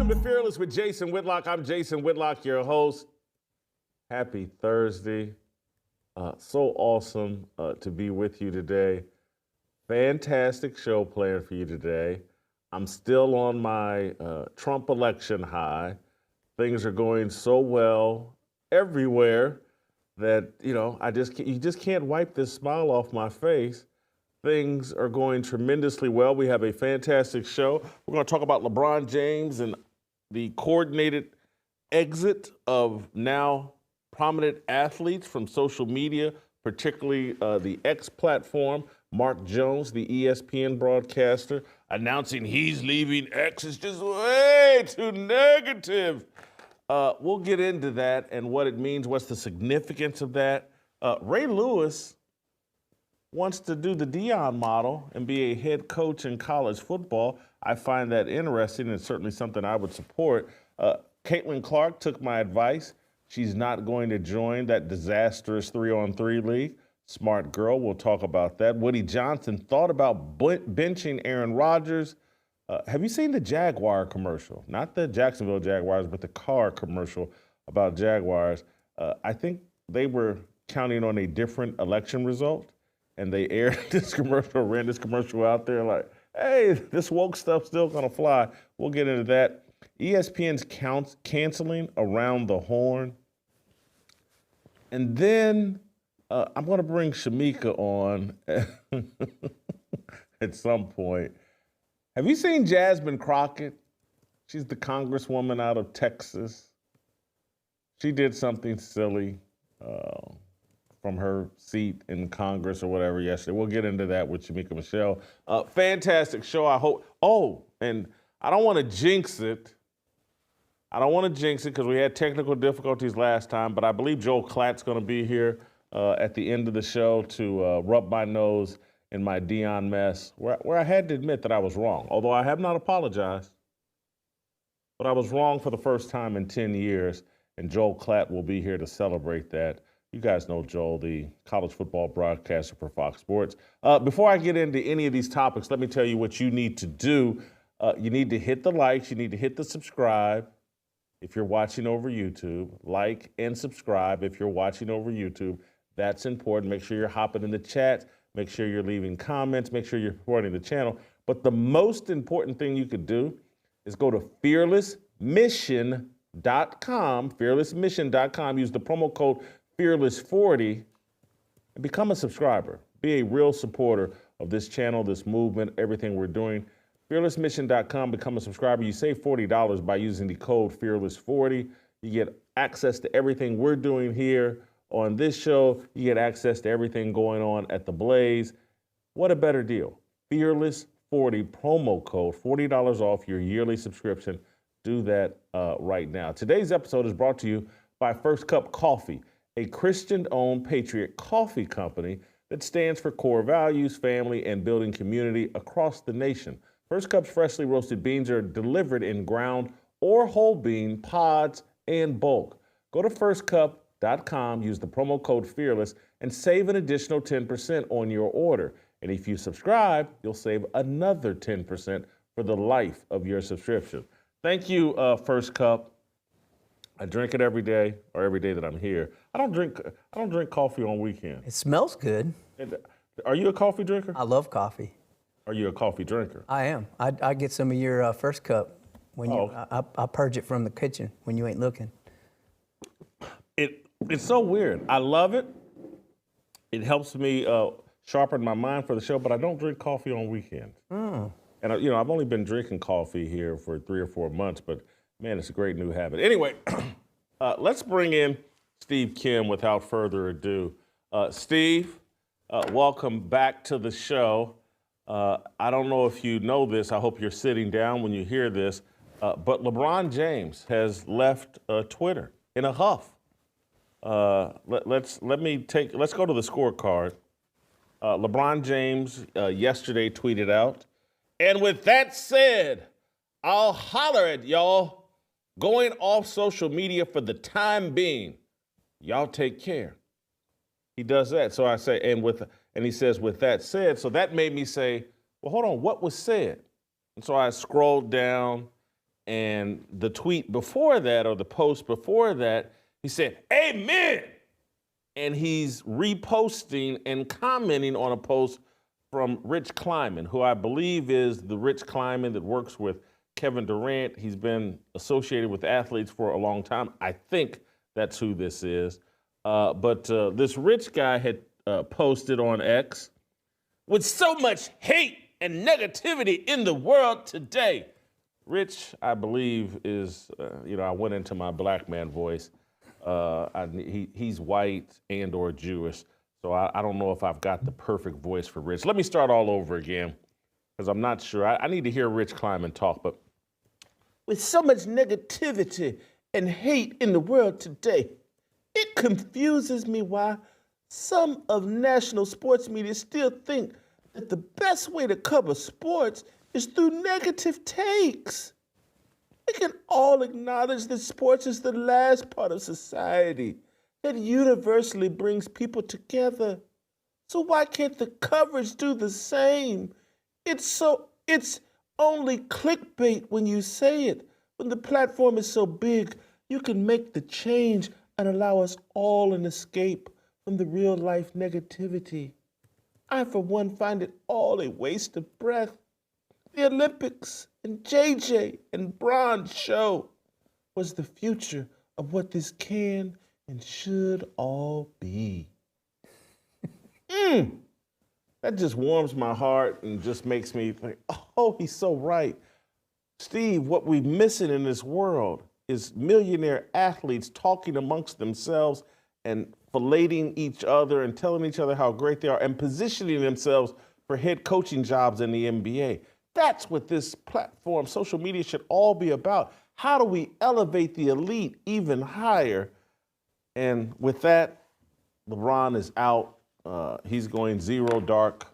Welcome to Fearless with Jason Whitlock. I'm Jason Whitlock, your host. Happy Thursday. So awesome to be with you today. Fantastic show planned for you today. I'm still on my Trump election high. Things are going so well everywhere that, you just can't wipe this smile off my face. Things are going tremendously well. We have a fantastic show. We're going to talk about LeBron James and the coordinated exit of now prominent athletes from social media, particularly the X platform. Mark Jones, the ESPN broadcaster, announcing he's leaving X is just way too negative. We'll get into that and what it means, what's the significance of that. Ray Lewis wants to do the Deion model and be a head coach in college football. I find that interesting and certainly something I would support. Caitlin Clark took my advice. She's not going to join that disastrous 3-on-3 league. Smart girl, we'll talk about that. Woody Johnson thought about benching Aaron Rodgers. Have you seen the Jaguar commercial? Not the Jacksonville Jaguars, but the car commercial about Jaguars. I think they were counting on a different election result, and they aired this commercial, ran this commercial out there like, hey, this woke stuff's still gonna fly. We'll get into that. ESPN's canceling Around the Horn. And then I'm gonna bring Shamika on at some point. Have you seen Jasmine Crockett? She's the congresswoman out of Texas. She did something silly from her seat in Congress or whatever yesterday. We'll get into that with Shamika Michelle. Fantastic show, I hope. Oh, and I don't want to jinx it. Because we had technical difficulties last time, but I believe Joel Klatt's going to be here at the end of the show to rub my nose in my Deion mess, where I had to admit that I was wrong, although I have not apologized. But I was wrong for the first time in 10 years, and Joel Klatt will be here to celebrate that. You guys know Joel, the college football broadcaster for Fox Sports. Before I get into any of these topics, let me tell you what you need to do. You need to hit the likes. You need to hit the subscribe if you're watching over YouTube. Like and subscribe if you're watching over YouTube. That's important. Make sure you're hopping in the chat. Make sure you're leaving comments. Make sure you're supporting the channel. But the most important thing you could do is go to fearlessmission.com, fearlessmission.com. Use the promo code Fearless40 and become a subscriber. Be a real supporter of this channel, this movement, everything we're doing. Fearlessmission.com, become a subscriber. You save $40 by using the code Fearless40. You get access to everything we're doing here on this show. You get access to everything going on at The Blaze. What a better deal. Fearless40 promo code, $40 off your yearly subscription. Do that right now. Today's episode is brought to you by First Cup Coffee, a Christian-owned patriot coffee company that stands for core values, family, and building community across the nation. First Cup's freshly roasted beans are delivered in ground or whole bean pods and bulk. Go to firstcup.com, use the promo code FEARLESS, and save an additional 10% on your order. And if you subscribe, you'll save another 10% for the life of your subscription. Thank you, First Cup. I drink it every day, or every day that I'm here. I don't drink coffee on weekends. It smells good. Are you a coffee drinker? I love coffee. Are you a coffee drinker? I am. I get some of your First Cup when I purge it from the kitchen when you ain't looking. It's so weird. I love it. It helps me sharpen my mind for the show, but I don't drink coffee on weekends. And I've only been drinking coffee here for 3 or 4 months, but man, it's a great new habit. Anyway, let's bring in Steve Kim without further ado. Steve, welcome back to the show. I don't know if you know this. I hope you're sitting down when you hear this. But LeBron James has left Twitter in a huff. Let's go to the scorecard. LeBron James yesterday tweeted out, "And with that said, I'll holler at y'all. Going off social media for the time being. Y'all take care." He does that. So I say, and he says, "With that said," so that made me say, well, hold on, what was said? And so I scrolled down, And the tweet before that, or the post before that, he said, "Amen." And he's reposting and commenting on a post from Rich Kleiman, who I believe is the Rich Kleiman that works with Kevin Durant. He's been associated with athletes for a long time. I think that's who this is. But this Rich guy had posted on X, "With so much hate and negativity in the world today." Rich, I believe, is, I went into my black man voice. He's white and or Jewish, so I don't know if I've got the perfect voice for Rich. Let me start all over again, because I'm not sure. I need to hear Rich Kleiman talk. But with so much negativity and hate in the world today, it confuses me why some of national sports media still think that the best way to cover sports is through negative takes. We can all acknowledge that sports is the last part of society that universally brings people together. So why can't the coverage do the same? It's only clickbait when you say it. When the platform is so big, you can make the change and allow us all an escape from the real life negativity. I, for one, find it all a waste of breath. The Olympics and JJ and Bron show was the future of what this can and should all be. That just warms my heart and just makes me think, oh, he's so right. Steve, what we're missing in this world is millionaire athletes talking amongst themselves and filleting each other and telling each other how great they are and positioning themselves for head coaching jobs in the NBA. That's what this platform, social media, should all be about. How do we elevate the elite even higher? And with that, LeBron is out. He's going zero dark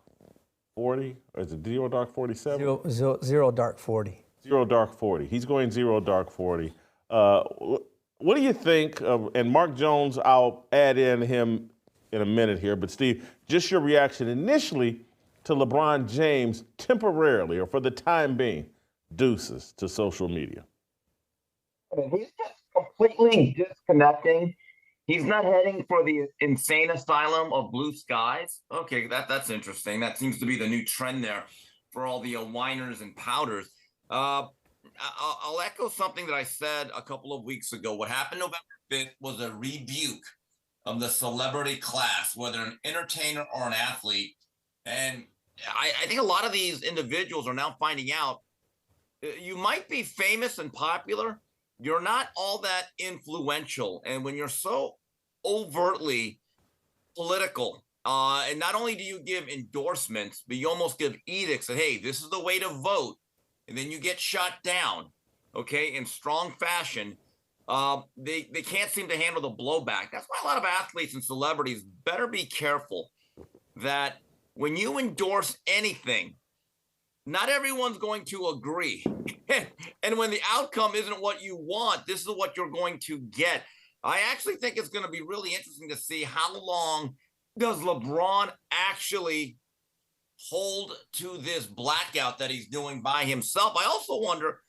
40, or is it zero dark 47? Zero dark 40. Zero dark 40. He's going zero dark 40. What do you think of, and Mark Jones, I'll add in him in a minute here, but Steve, just your reaction initially to LeBron James temporarily, or for the time being, deuces to social media. I mean, he's just completely disconnecting. He's not heading for the insane asylum of blue skies. Okay, that's interesting. That seems to be the new trend there for all the whiners and pouters. I'll echo something that I said a couple of weeks ago. What happened November 5th was a rebuke of the celebrity class, whether an entertainer or an athlete. And I think a lot of these individuals are now finding out you might be famous and popular. You're not all that influential. And when you're so overtly political, and not only do you give endorsements, but you almost give edicts that, hey, this is the way to vote. And then you get shot down, okay, in strong fashion. They can't seem to handle the blowback. That's why a lot of athletes and celebrities better be careful that when you endorse anything, not everyone's going to agree. And when the outcome isn't what you want, this is what you're going to get. I actually think it's going to be really interesting to see how long does LeBron actually hold to this blackout that he's doing by himself. I also wonder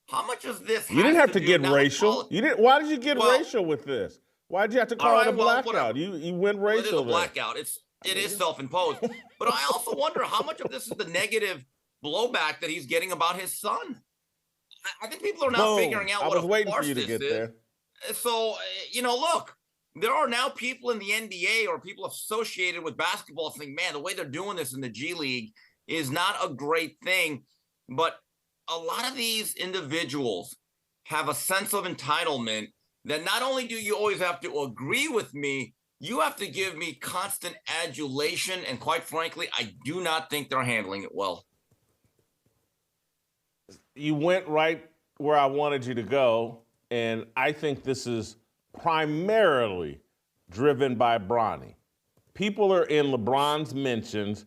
how much of this. You didn't have to get racial. You didn't. Why did you get racial with this? Why did you have to call it a blackout? You went racial. It is a blackout. It is self-imposed. But I also wonder how much of this is the negative blowback that he's getting about his son. I think people are now figuring out what a farce this is. I was waiting for you to get there. So, look, there are now people in the NBA or people associated with basketball saying, man, the way they're doing this in the G League is not a great thing. But a lot of these individuals have a sense of entitlement that not only do you always have to agree with me, you have to give me constant adulation. And quite frankly, I do not think they're handling it well. You went right where I wanted you to go. And I think this is primarily driven by Bronny. People are in LeBron's mentions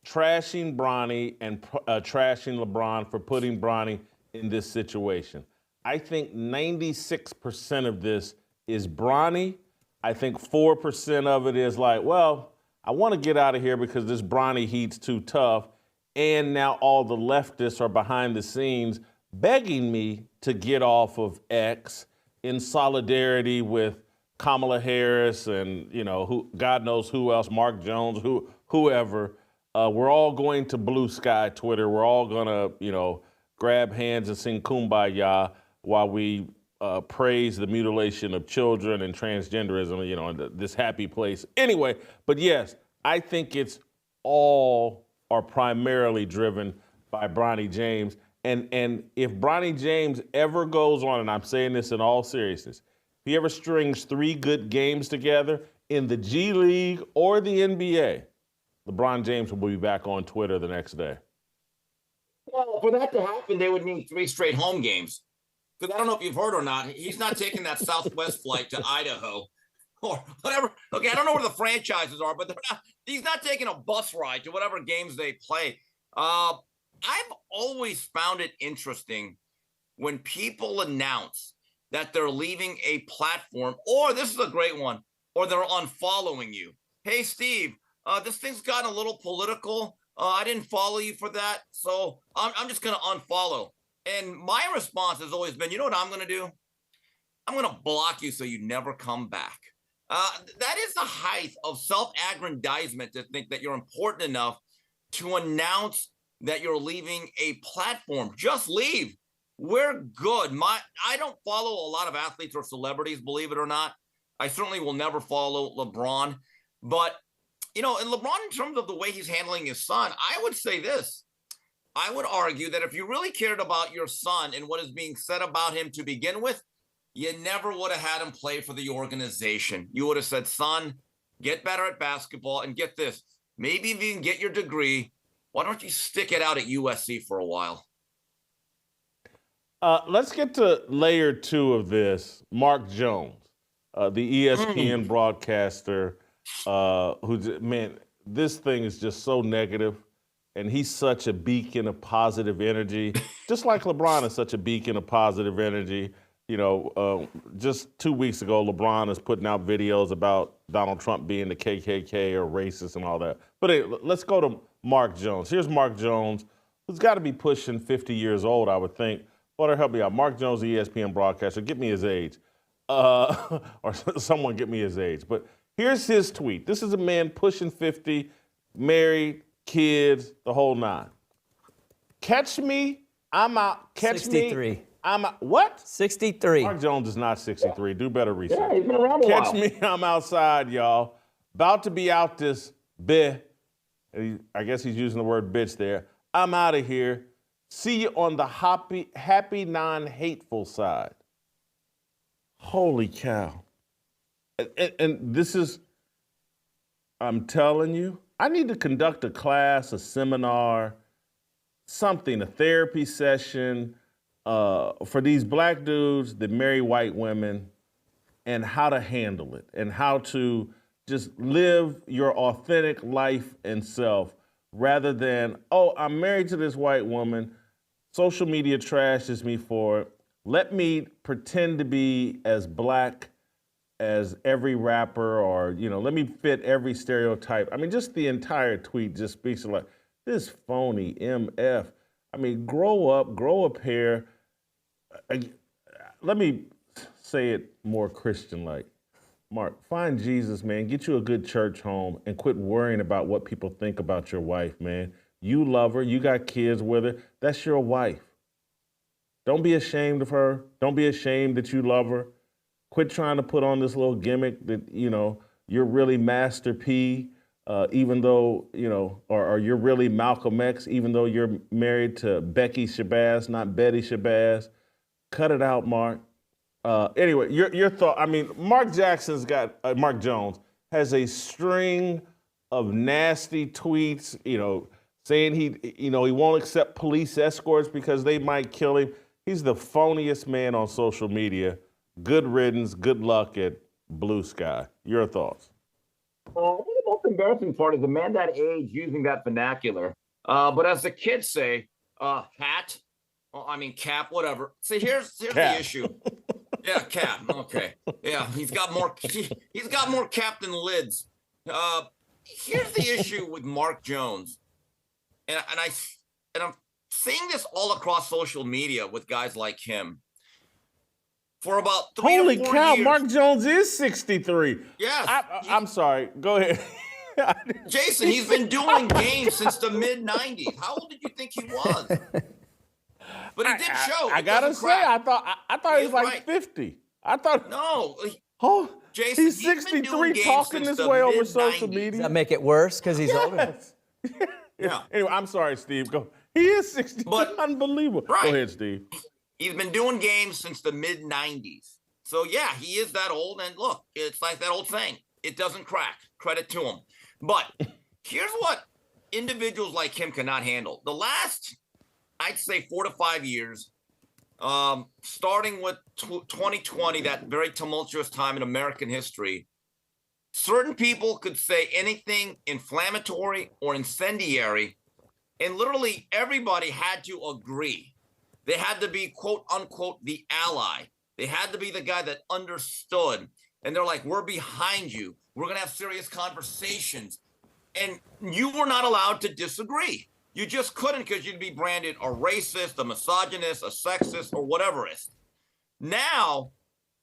trashing Bronny and trashing LeBron for putting Bronny in this situation. I think 96% of this is Bronny. I think 4% of it is like, well, I want to get out of here because this Bronny heat's too tough. And now all the leftists are behind the scenes begging me to get off of X in solidarity with Kamala Harris and, God knows who else, Mark Jones, whoever. We're all going to Blue Sky Twitter. We're all going to, grab hands and sing Kumbaya while we praise the mutilation of children and transgenderism, in this happy place. Anyway, but yes, I think it's all or primarily driven by Bronny James. And if Bronny James ever goes on, and I'm saying this in all seriousness, if he ever strings 3 good games together in the G League or the NBA, LeBron James will be back on Twitter the next day. Well, for that to happen, they would need 3 straight home games. Because I don't know if you've heard or not, he's not taking that Southwest flight to Idaho or whatever. Okay, I don't know where the franchises are, but he's not taking a bus ride to whatever games they play. I've always found it interesting when people announce that they're leaving a platform, or this is a great one, or they're unfollowing you. Hey, Steve, this thing's gotten a little political. I didn't follow you for that, so I'm just going to unfollow. And my response has always been, you know what I'm going to do? I'm going to block you so you never come back. That is the height of self-aggrandizement to think that you're important enough to announce that you're leaving a platform. Just leave. We're good. I don't follow a lot of athletes or celebrities, believe it or not. I certainly will never follow LeBron. But, and LeBron, in terms of the way he's handling his son, I would say this. I would argue that if you really cared about your son and what is being said about him to begin with, you never would have had him play for the organization. You would have said, son, get better at basketball, and get this. Maybe if you can get your degree, why don't you stick it out at USC for a while? Let's get to layer 2 of this. Mark Jones, the ESPN broadcaster, this thing is just so negative. And he's such a beacon of positive energy, just like LeBron is such a beacon of positive energy. Just 2 weeks ago, LeBron is putting out videos about Donald Trump being the KKK or racist and all that. But hey, let's go to Mark Jones. Here's Mark Jones, who's got to be pushing 50 years old, I would think. Better help me out. Mark Jones, the ESPN broadcaster, get me his age. Or someone get me his age. But here's his tweet. This is a man pushing 50, married, kids, the whole 9. Catch me, I'm out. Catch 63. me, I'm out. What? 63. Mark Jones is not 63. Do better research. Yeah, he's been around a Catch while. me, I'm outside, y'all. About to be out this bit. I guess he's using the word bitch there. I'm out of here. See you on the happy non-hateful side. Holy cow. And this is, I'm telling you, I need to conduct a class, a seminar, something, a therapy session for these black dudes that marry white women and how to handle it and how to just live your authentic life and self rather than, oh, I'm married to this white woman. Social media trashes me for it. Let me pretend to be as black as every rapper or, let me fit every stereotype. I mean, just the entire tweet just speaks of like, this phony MF. I mean, grow a pair. Let me say it more Christian-like. Mark, find Jesus, man. Get you a good church home and quit worrying about what people think about your wife, man. You love her. You got kids with her. That's your wife. Don't be ashamed of her. Don't be ashamed that you love her. Quit trying to put on this little gimmick that, you're really Master P, even though, or you're really Malcolm X, even though you're married to Becky Shabazz, not Betty Shabazz. Cut it out, Mark. Anyway, your thought. I mean, Mark Jones has a string of nasty tweets, saying he won't accept police escorts because they might kill him. He's the phoniest man on social media. Good riddance, good luck at Blue Sky. Your thoughts? I think the most embarrassing part is a man that age using that vernacular. But as the kids say, hat, cap, whatever. See, here's the issue. Yeah, cap. Okay. Yeah, he's got more cap than lids. Here's the issue with Mark Jones, and I'm seeing this all across social media with guys like him for about 3 Holy or 4 cow, years. Mark Jones is 63. Yes. I'm sorry. Go ahead. Jason, he's been doing games since the mid-90s. How old did you think he was? But he did show. I gotta say, I thought he was like 50. I thought no. Oh, Jason, he's 63 talking this way over social media. Does that make it worse because he's older? Yeah. Anyway, I'm sorry, Steve. Go. He is 60. But- Unbelievable. Right. Go ahead, Steve. He's been doing games since the mid-90s. So, yeah, he is that old. And look, it's like that old saying. It doesn't crack. Credit to him. But here's what individuals like him cannot handle. The last, I'd say, 4 to 5 years, starting with 2020, that very tumultuous time in American history, certain people could say anything inflammatory or incendiary, and literally everybody had to agree. They had to be, quote unquote, the ally. They had to be the guy that understood. And they're like, we're behind you. We're going to have serious conversations. And you were not allowed to disagree. You just couldn't, because you'd be branded a racist, a misogynist, a sexist, or whatever it is. Now,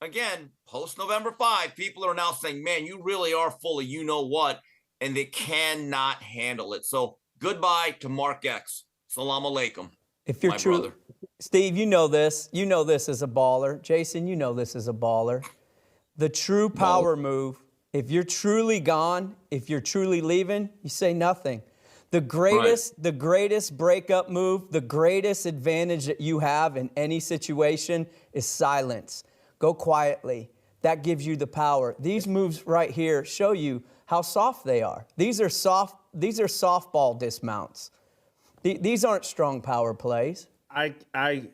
again, post-November 5, people are now saying, man, you really are full of you know what, and they cannot handle it. So goodbye to Mark X. Salam alaikum. If you're my true, brother. Steve, you know this. You know this as a baller. Jason, you know this as a baller. The true power move, if you're truly gone, if you're truly leaving, you say nothing. The greatest breakup move, the greatest advantage that you have in any situation is silence. Go quietly. That gives you the power. These moves right here show you how soft they are. These are softball dismounts. These aren't strong power plays. I'm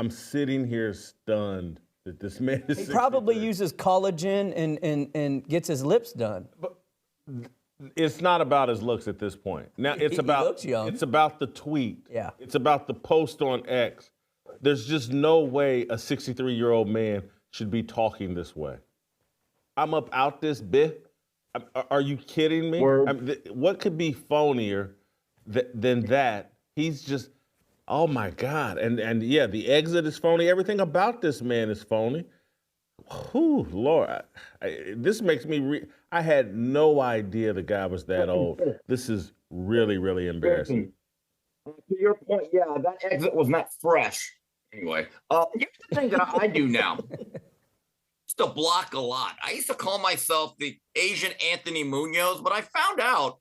sitting here stunned that this man is. He probably uses collagen and gets his lips done. But it's not about his looks at this point. Now it's He about looks young. It's about the tweet. Yeah. It's about the post on X. There's just no way a 63-year-old man should be talking this way. I'm up out this bit. Are you kidding me? What could be phonier than that? He's just, oh my God. And yeah, the exit is phony. Everything about this man is phony. Whew, Lord, this makes me, I had no idea the guy was that old. This is really, really embarrassing. To your point, yeah, that exit was not fresh. Anyway, here's the thing that I do now. Used to block a lot. I used to call myself the Asian Anthony Munoz, but I found out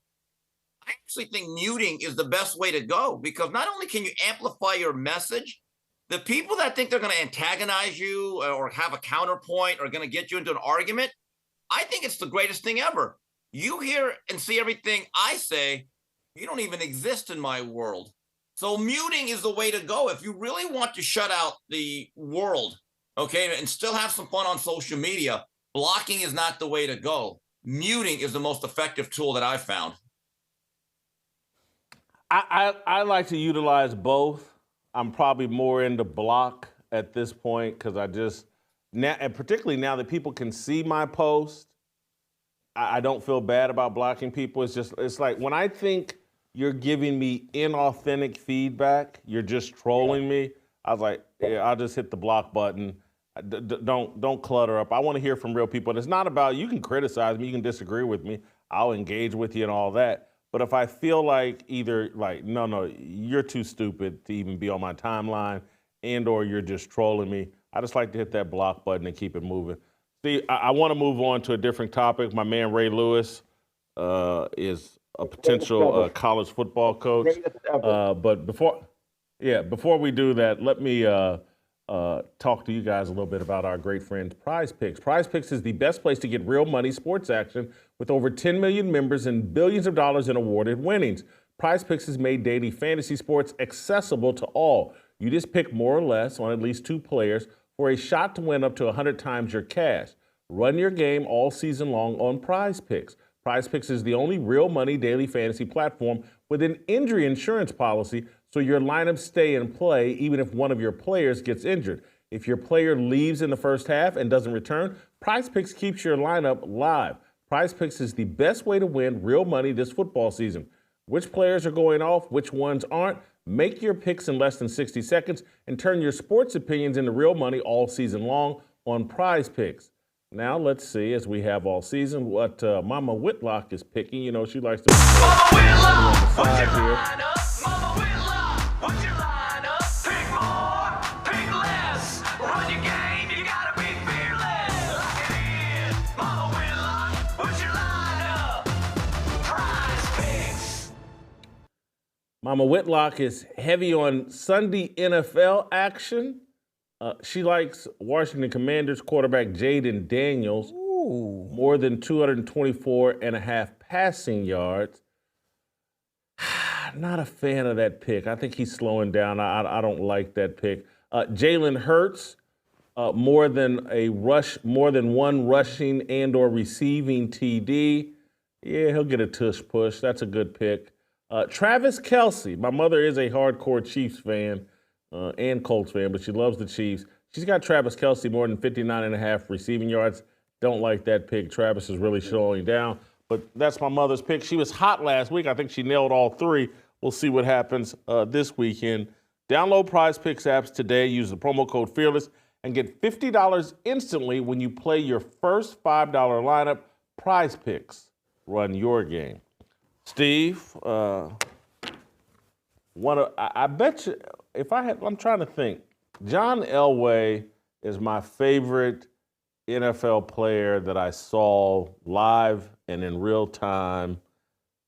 I actually think muting is the best way to go, because not only can you amplify your message, the people that think they're going to antagonize you or have a counterpoint or going to get you into an argument, I think it's the greatest thing ever. You hear and see everything I say, you don't even exist in my world. So muting is the way to go. If you really want to shut out the world, okay, and still have some fun on social media, blocking is not the way to go. Muting is the most effective tool that I've found. I like to utilize both. I'm probably more into block at this point because I just, now, and particularly now that people can see my post, I don't feel bad about blocking people. It's like when I think you're giving me inauthentic feedback, you're just trolling me, I was like, yeah, I'll just hit the block button. Don't clutter up. I want to hear from real people. And it's not about, you can criticize me, you can disagree with me, I'll engage with you and all that. But if I feel like either like, no, you're too stupid to even be on my timeline and or you're just trolling me, I just like to hit that block button and keep it moving. See, I want to move on to a different topic. My man Ray Lewis is a potential college football coach. But before we do that, let me talk to you guys a little bit about our great friend Prize Picks. Prize Picks is the best place to get real money sports action with over 10 million members and billions of dollars in awarded winnings. Prize Picks has made daily fantasy sports accessible to all. You just pick more or less on at least 2 players for a shot to win up to 100 times your cash. Run your game all season long on Prize Picks. Prize Picks is the only real money daily fantasy platform with an injury insurance policy, so your lineups stay in play even if one of your players gets injured. If your player leaves in the first half and doesn't return, Prize Picks keeps your lineup live. Prize Picks is the best way to win real money this football season. which players are going off, which ones aren't. Make your picks in less than 60 seconds and turn your sports opinions into real money all season long on Prize Picks. Now let's see, as we have all season, what Mama Whitlock is picking. You know, she likes to Mama Whitlock, on the what's side your here. lineup? Mama Whitlock, what's your lineup? Pick more, pick less. Run your game, you gotta be fearless. Lock it in. Mama Whitlock, what's your lineup? Prize Picks. Mama Whitlock is heavy on Sunday NFL action. She likes Washington Commanders quarterback Jaden Daniels, more than 224 and a half passing yards. Not a fan of that pick. I think he's slowing down. I don't like that pick. Jalen Hurts, more than one rushing and or receiving TD. Yeah, he'll get a tush push. That's a good pick. Travis Kelce. My mother is a hardcore Chiefs fan and Colts fan, but she loves the Chiefs. She's got Travis Kelce more than 59 and a half receiving yards. Don't like that pick. Travis is really slowing down, but that's my mother's pick. She was hot last week. I think she nailed all three. We'll see what happens this weekend. Download Prize Picks apps today. Use the promo code FEARLESS and get $50 instantly when you play your first $5 lineup. Prize Picks. Run your game. Steve, I bet you, I'm trying to think. John Elway is my favorite NFL player that I saw live and in real time.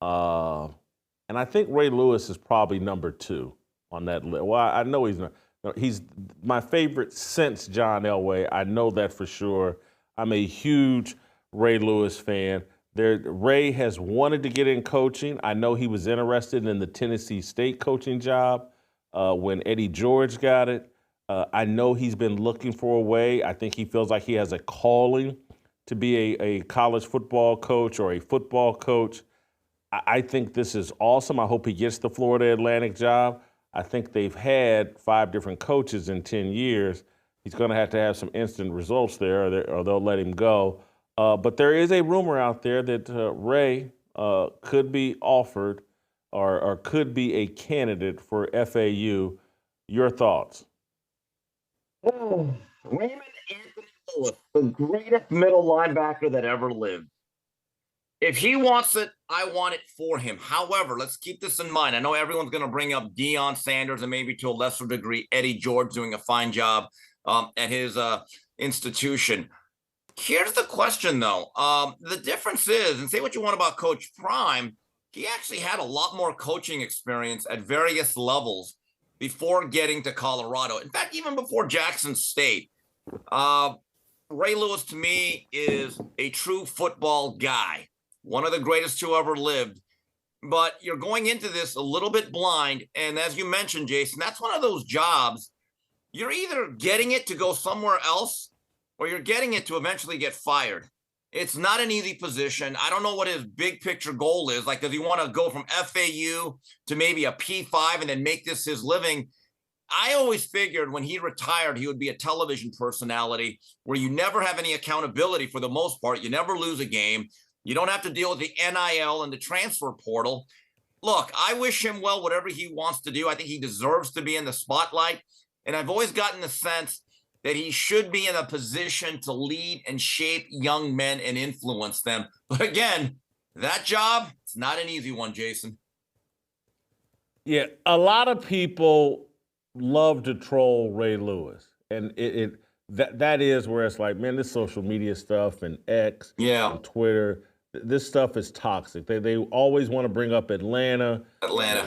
And I think Ray Lewis is probably number 2 on that list. Well, I know he's not. He's my favorite since John Elway. I know that for sure. I'm a huge Ray Lewis fan. Ray has wanted to get in coaching. I know he was interested in the Tennessee State coaching job when Eddie George got it. I know he's been looking for a way. I think he feels like he has a calling to be a college football coach or a football coach. I think this is awesome. I hope he gets the Florida Atlantic job. I think they've had 5 different coaches in 10 years. He's going to have some instant results there, or they'll let him go. But there is a rumor out there that Ray could be offered or could be a candidate for FAU. Your thoughts? Oh, Raymond Anthony Lewis, the greatest middle linebacker that ever lived. If he wants it, I want it for him. However, let's keep this in mind. I know everyone's going to bring up Deion Sanders and maybe to a lesser degree Eddie George doing a fine job at his institution. Here's the question, though. The difference is, and say what you want about Coach Prime, he actually had a lot more coaching experience at various levels before getting to Colorado. In fact, even before Jackson State. Ray Lewis, to me, is a true football guy, one of the greatest who ever lived. But you're going into this a little bit blind. And as you mentioned, Jason, that's one of those jobs. You're either getting it to go somewhere else or you're getting it to eventually get fired. It's not an easy position. I don't know what his big picture goal is. Like, does he want to go from FAU to maybe a P5 and then make this his living? I always figured when he retired, he would be a television personality where you never have any accountability for the most part. You never lose a game. You don't have to deal with the NIL and the transfer portal. Look, I wish him well, whatever he wants to do. I think he deserves to be in the spotlight. And I've always gotten the sense that he should be in a position to lead and shape young men and influence them. But again, that job, it's not an easy one, Jason. Yeah, a lot of people love to troll Ray Lewis. And that is where it's like, man, this social media stuff and X and Twitter, this stuff is toxic. They always want to bring up Atlanta.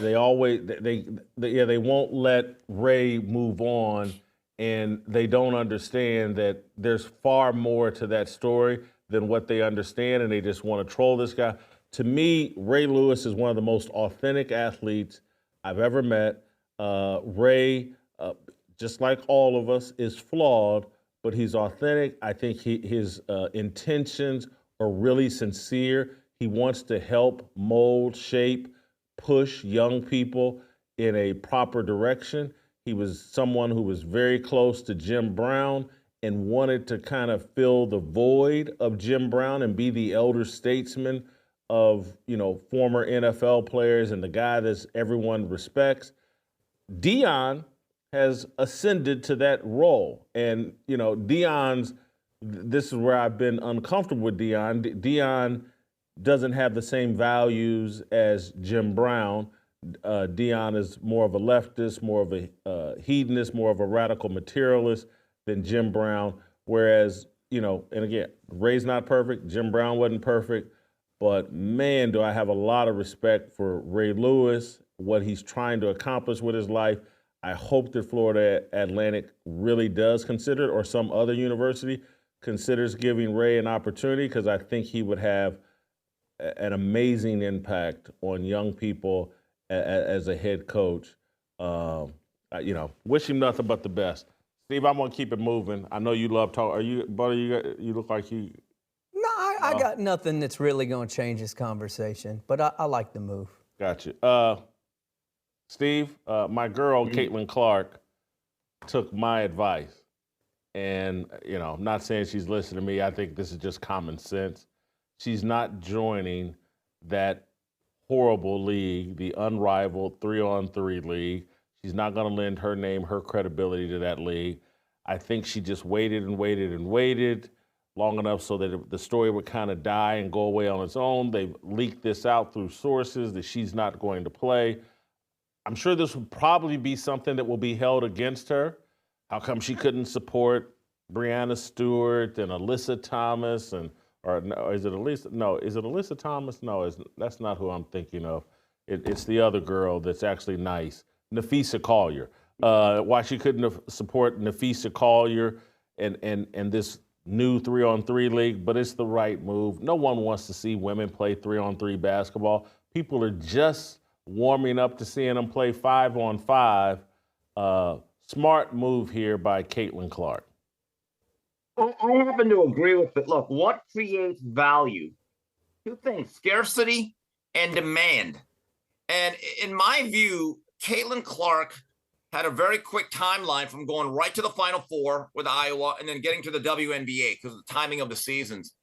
They always they won't let Ray move on. And they don't understand that there's far more to that story than what they understand, and they just want to troll this guy. To me, Ray Lewis is one of the most authentic athletes I've ever met. Ray, just like all of us, is flawed, but he's authentic. I think his intentions are really sincere. He wants to help mold, shape, push young people in a proper direction. He was someone who was very close to Jim Brown and wanted to kind of fill the void of Jim Brown and be the elder statesman of, former NFL players and the guy that everyone respects. Deion has ascended to that role. And, this is where I've been uncomfortable with Deion. Deion doesn't have the same values as Jim Brown. Deion is more of a leftist, more of a hedonist, more of a radical materialist than Jim Brown. Whereas, and again, Ray's not perfect. Jim Brown wasn't perfect. But man, do I have a lot of respect for Ray Lewis, what he's trying to accomplish with his life. I hope that Florida Atlantic really does consider it, or some other university considers giving Ray an opportunity, because I think he would have an amazing impact on young people as a head coach. Wish him nothing but the best. Steve, I'm gonna keep it moving. I know you love talk. Are you, buddy? You look like you. No, I got nothing that's really going to change this conversation, but I like the move. Gotcha. Steve, my girl, Caitlin Clark, took my advice. And, I'm not saying she's listening to me. I think this is just common sense. She's not joining that horrible league, the Unrivaled 3-on-3 league. She's not going to lend her name, her credibility to that league. I think she just waited and waited and waited long enough so that the story would kind of die and go away on its own. They've leaked this out through sources that she's not going to play. I'm sure this will probably be something that will be held against her. How come she couldn't support Breanna Stewart and Alyssa Thomas or is it Alyssa? No, is it Alyssa Thomas? No, that's not who I'm thinking of. It's the other girl that's actually nice, Nafisa Collier. Why she couldn't support Nafisa Collier and this new 3-on-3 league, but it's the right move. No one wants to see women play 3-on-3 basketball. People are just warming up to seeing them play 5-on-5. Smart move here by Caitlin Clark. I happen to agree with it. Look, what creates value? Two things: scarcity and demand. And in my view, Caitlin Clark had a very quick timeline from going right to the Final Four with Iowa and then getting to the WNBA because of the timing of the seasons.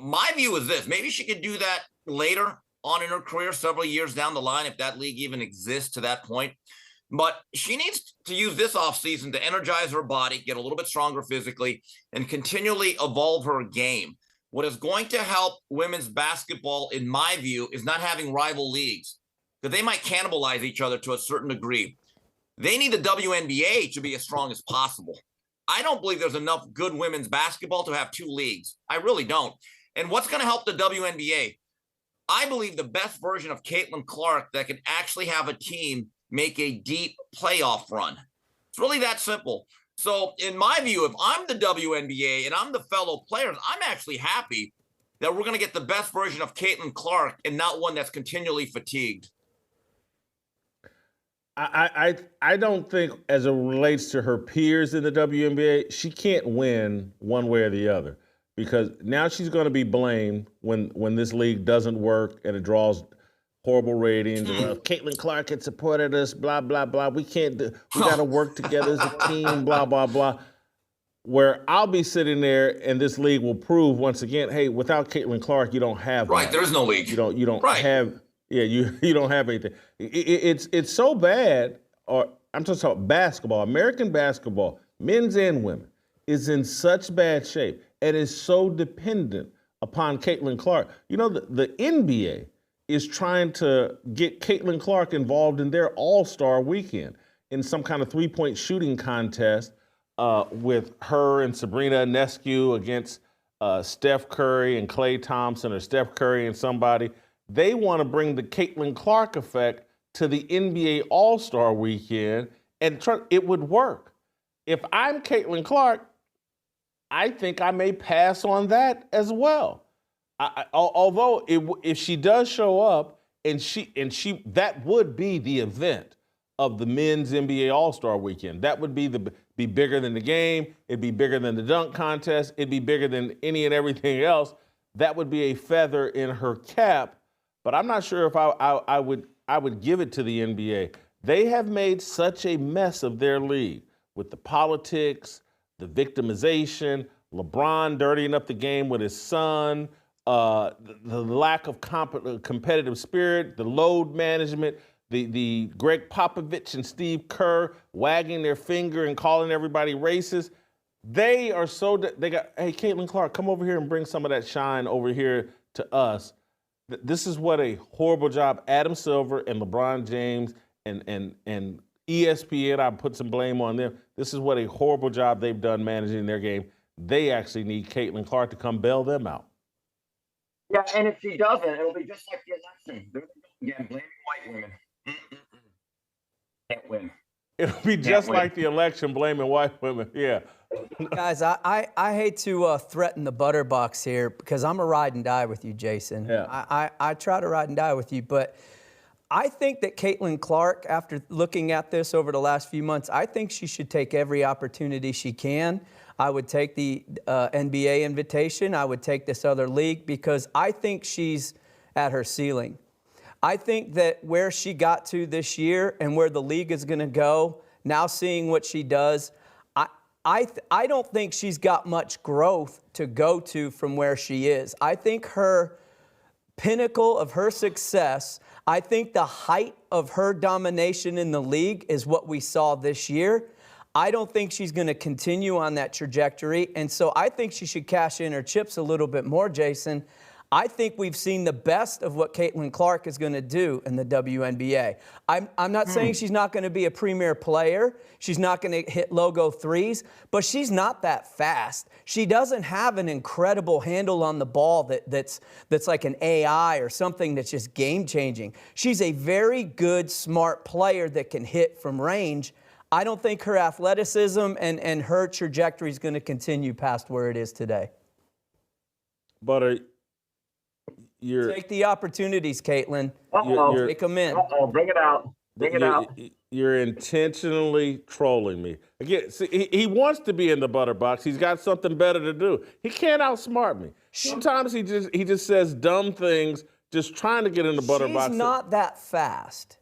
My view is this: maybe she could do that later on in her career, several years down the line, if that league even exists to that point. But she needs to use this offseason to energize her body, get a little bit stronger physically, and continually evolve her game. What is going to help women's basketball, in my view, is not having rival leagues, because they might cannibalize each other to a certain degree. They need the WNBA to be as strong as possible. I don't believe there's enough good women's basketball to have two leagues. I really don't. And what's going to help the WNBA? I believe the best version of Caitlin Clark that can actually have a team make a deep playoff run. It's really that simple. So in my view, if I'm the WNBA and I'm the fellow players, I'm actually happy that we're going to get the best version of Caitlin Clark and not one that's continually fatigued. I don't think, as it relates to her peers in the WNBA, she can't win one way or the other, because now she's going to be blamed when this league doesn't work and it draws horrible ratings. Caitlin Clark had supported us, blah, blah, blah. We got to work together as a team, blah, blah, blah. Where I'll be sitting there and this league will prove once again, hey, without Caitlin Clark, you don't have right. There is no league. You don't right. have. Yeah, you don't have anything. It's so bad. Or I'm just talking basketball, American basketball, men's and women, is in such bad shape and is so dependent upon Caitlin Clark. The NBA is trying to get Caitlin Clark involved in their All-Star weekend in some kind of three-point shooting contest with her and Sabrina Ionescu against Steph Curry and Klay Thompson, or Steph Curry and somebody. They want to bring the Caitlin Clark effect to the NBA All-Star weekend, and it would work. If I'm Caitlin Clark, I think I may pass on that as well. Although if she does show up, and she that would be the event of the men's NBA All-Star weekend. That would be bigger than the game. It'd be bigger than the dunk contest. It'd be bigger than any and everything else. That would be a feather in her cap. But I'm not sure if I would give it to the NBA. They have made such a mess of their league with the politics, the victimization, LeBron dirtying up the game with his son, the lack of competitive spirit, the load management, the Greg Popovich and Steve Kerr wagging their finger and calling everybody racist. They are so, they got, hey, Caitlin Clark, come over here and bring some of that shine over here to us. This is what a horrible job Adam Silver and LeBron James and ESPN, I put some blame on them. This is what a horrible job they've done managing their game. They actually need Caitlin Clark to come bail them out. Yeah, and if she doesn't, it'll be just like the election. They're again blaming white women. Can't win. It'll be just like the election, blaming white women. Yeah. Guys, I hate to threaten the butter box here because I'm a ride and die with you, Jason. Yeah. I try to ride and die with you, but I think that Caitlin Clark, after looking at this over the last few months, I think she should take every opportunity she can. I would take the NBA invitation. I would take this other league because I think she's at her ceiling. I think that where she got to this year and where the league is going to go, now seeing what she does, I don't think she's got much growth to go to from where she is. I think her pinnacle of her success, I think the height of her domination in the league is what we saw this year. I don't think she's going to continue on that trajectory, and so I think she should cash in her chips a little bit more, Jason. I think we've seen the best of what Caitlin Clark is going to do in the WNBA. I'm not saying she's not going to be a premier player. She's not going to hit logo threes, but she's not that fast. She doesn't have an incredible handle on the ball that's like an AI or something that's just game-changing. She's a very good, smart player that can hit from range. I don't think her athleticism and her trajectory is going to continue past where it is today. But take the opportunities, Caitlin. Take them in. Bring it out. Bring it out. You're intentionally trolling me. Again, see, he wants to be in the butter box. He's got something better to do. He can't outsmart me. Sometimes he just says dumb things, just trying to get in the butter box. She's not that fast.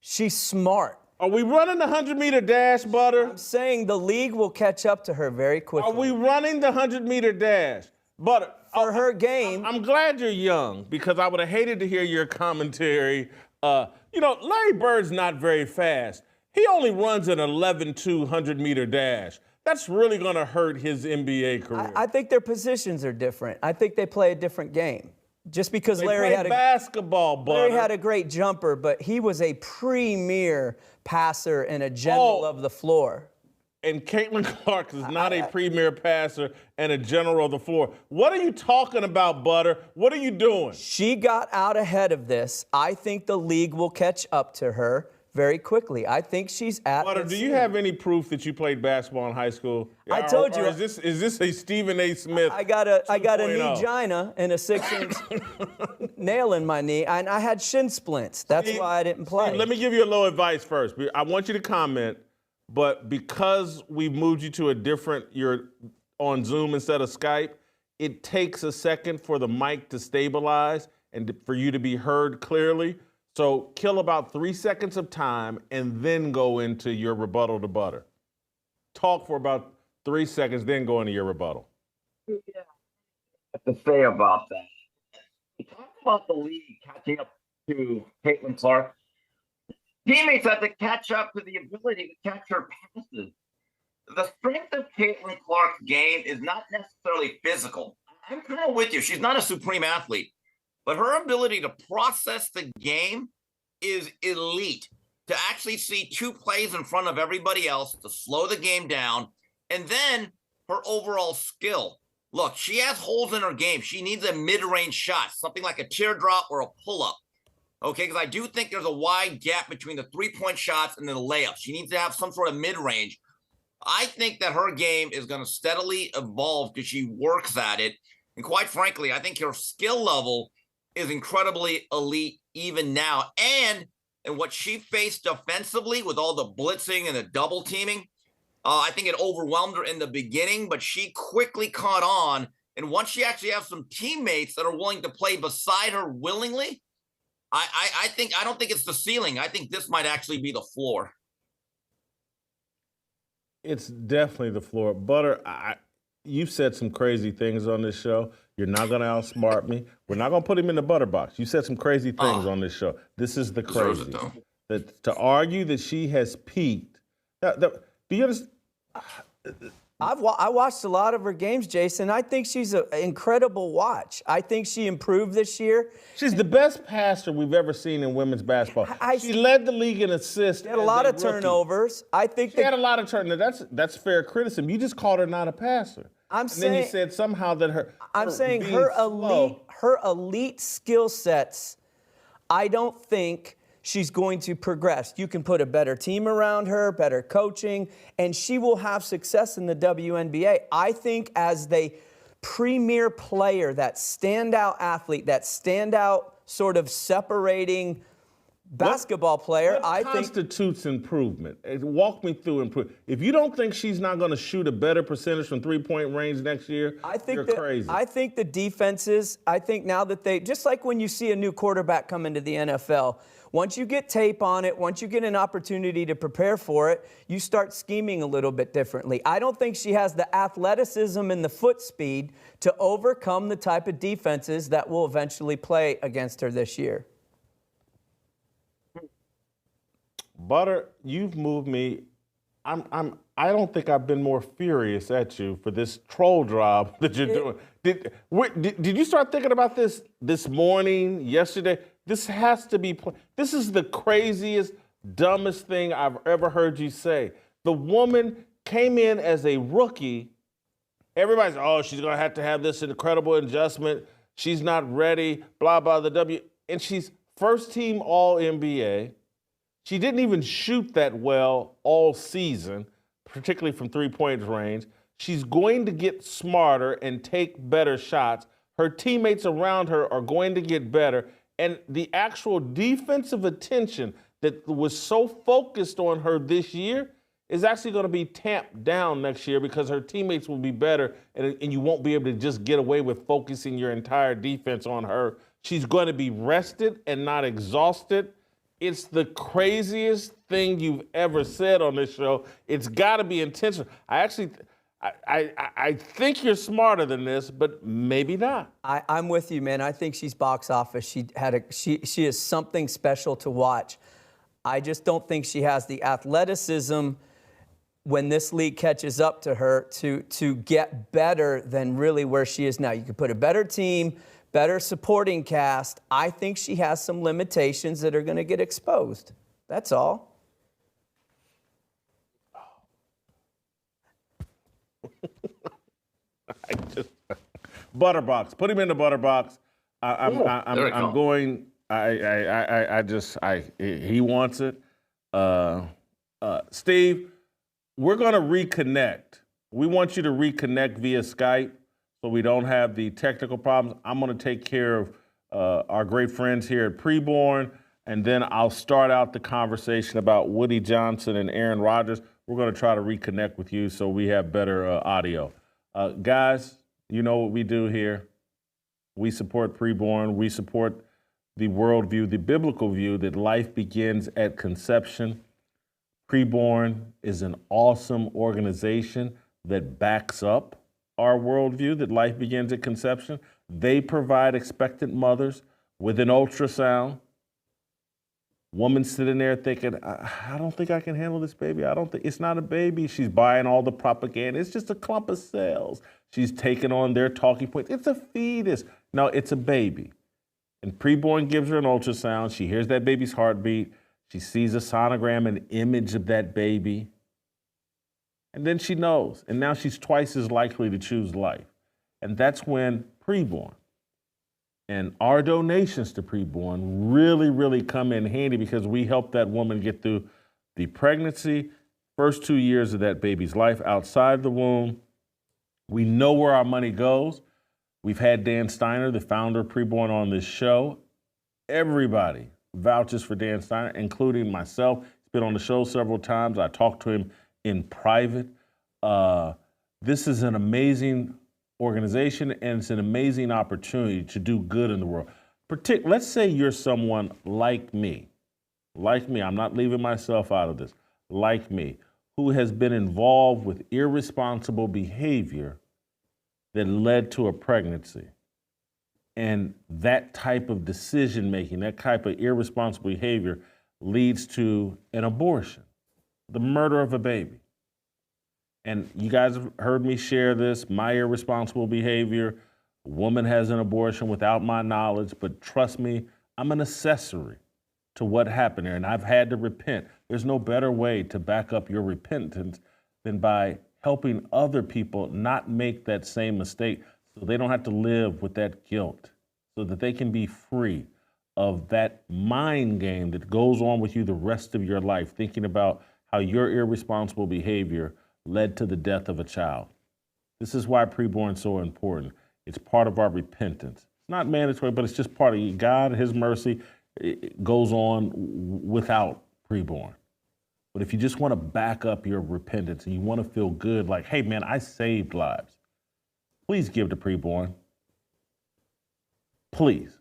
She's smart. Are we running the 100-meter dash, Butter? I'm saying the league will catch up to her very quickly. Are we running the 100-meter dash? Butter. For her game. I'm glad you're young because I would have hated to hear your commentary. Larry Bird's not very fast. He only runs an 11-2 100-meter dash. That's really going to hurt his NBA career. I think their positions are different. I think they play a different game. Just because Larry had basketball, Butter. Larry had a great jumper, but he was a premier passer and a general of the floor. And Caitlin Clark is not a premier passer and a general of the floor. What are you talking about, Butter? What are you doing? She got out ahead of this. I think the league will catch up to her very quickly. I think she's at. Butter, do you have any proof that you played basketball in high school? I told you. Is this a Stephen A. Smith? I got a knee-gina and a 6-inch nail in my knee, and I had shin splints. That's why I didn't play. Let me give you a little advice first. I want you to comment. But because we've moved you to you're on Zoom instead of Skype, it takes a second for the mic to stabilize and for you to be heard clearly. So kill about 3 seconds of time and then go into your rebuttal to Butter. Talk for about 3 seconds, then go into your rebuttal. Yeah. What to say about that? Talk about the league catching up to Caitlin Clark. Teammates have to catch up to the ability to catch her passes. The strength of Caitlin Clark's game is not necessarily physical. I'm kind of with you. She's not a supreme athlete, but her ability to process the game is elite. To actually see two plays in front of everybody else, to slow the game down, and then her overall skill. Look, she has holes in her game. She needs a mid-range shot, something like a teardrop or a pull-up. Okay, because I do think there's a wide gap between the three-point shots and the layups. She needs to have some sort of mid-range. I think that her game is going to steadily evolve because she works at it. And quite frankly, I think her skill level is incredibly elite even now. And what she faced defensively with all the blitzing and the double teaming, I think it overwhelmed her in the beginning, but she quickly caught on. And once she actually has some teammates that are willing to play beside her willingly, I don't think it's the ceiling. I think this might actually be the floor. It's definitely the floor. Butter, you've said some crazy things on this show. You're not going to outsmart me. We're not going to put him in the butter box. You said some crazy things on this show. This is the Deserves it, crazy. though. To argue that she has peaked. Do you understand? I watched a lot of her games, Jason. I think she's an incredible watch. I think she improved this year. She's the best passer we've ever seen in women's basketball. She led the league in assists. She had a lot of turnovers. I think she had a lot of turnovers. That's fair criticism. You just called her not a passer. Then you said somehow that her elite skill sets. I don't think she's going to progress. You can put a better team around her, better coaching, and she will have success in the WNBA. I think as the premier player, that standout athlete, that standout sort of separating basketball player, I think constitutes improvement. Walk me through improvement. If you don't think she's not going to shoot a better percentage from three-point range next year, you're crazy. I think the defenses, I think now that they, just like when you see a new quarterback come into the NFL, once you get tape on it, once you get an opportunity to prepare for it, you start scheming a little bit differently. I don't think she has the athleticism and the foot speed to overcome the type of defenses that will eventually play against her this year. Butter, you've moved me. I don't think I've been more furious at you for this troll job that you're doing. Did you start thinking about this morning, yesterday? This has to be. This is the craziest, dumbest thing I've ever heard you say. The woman came in as a rookie. Everybody's, she's gonna have to have this incredible adjustment. She's not ready. Blah blah. And she's first team All NBA. She didn't even shoot that well all season, particularly from three-point range. She's going to get smarter and take better shots. Her teammates around her are going to get better. And the actual defensive attention that was so focused on her this year is actually going to be tamped down next year because her teammates will be better and you won't be able to just get away with focusing your entire defense on her. She's going to be rested and not exhausted. It's the craziest thing you've ever said on this show. It's got to be intentional. I think you're smarter than this, but maybe not. I'm with you, man. I think she's box office. She is something special to watch. I just don't think she has the athleticism when this league catches up to her to get better than really where she is now. You could put a better team, better supporting cast. I think she has some limitations that are going to get exposed. That's all. Butterbox. Put him in the butterbox. He wants it. Steve, we're going to reconnect. We want you to reconnect via Skype so we don't have the technical problems. I'm going to take care of our great friends here at PREBORN, and then I'll start out the conversation about Woody Johnson and Aaron Rodgers. We're going to try to reconnect with you so we have better audio. Guys, you know what we do here. We support PREBORN. We support the worldview, the biblical view that life begins at conception. PREBORN is an awesome organization that backs up our worldview that life begins at conception. They provide expectant mothers with an ultrasound. Woman sitting there thinking, I don't think I can handle this baby. I don't think it's not a baby. She's buying all the propaganda. It's just a clump of cells. She's taking on their talking points. It's a fetus. No, it's a baby. And PREBORN gives her an ultrasound. She hears that baby's heartbeat. She sees a sonogram, an image of that baby. And then she knows. And now she's twice as likely to choose life. And that's when PREBORN and our donations to PREBORN really, really come in handy because we help that woman get through the pregnancy, first 2 years of that baby's life outside the womb. We know where our money goes. We've had Dan Steiner, the founder of PREBORN, on this show. Everybody vouches for Dan Steiner, including myself. He's been on the show several times. I talked to him in private. This is an amazing organization, and it's an amazing opportunity to do good in the world. Let's say you're someone like me. I'm not leaving myself out of this. Like me, who has been involved with irresponsible behavior that led to a pregnancy. And that type of decision making, that type of irresponsible behavior leads to an abortion, the murder of a baby. And you guys have heard me share this, my irresponsible behavior. A woman has an abortion without my knowledge, but trust me, I'm an accessory to what happened there, and I've had to repent. There's no better way to back up your repentance than by helping other people not make that same mistake so they don't have to live with that guilt, so that they can be free of that mind game that goes on with you the rest of your life, thinking about how your irresponsible behavior led to the death of a child. This is why preborn is so important. It's part of our repentance. It's not mandatory, but it's just part of God, His mercy. It goes on without preborn. But if you just want to back up your repentance and you want to feel good, like, hey man, I saved lives, please give to preborn. Please.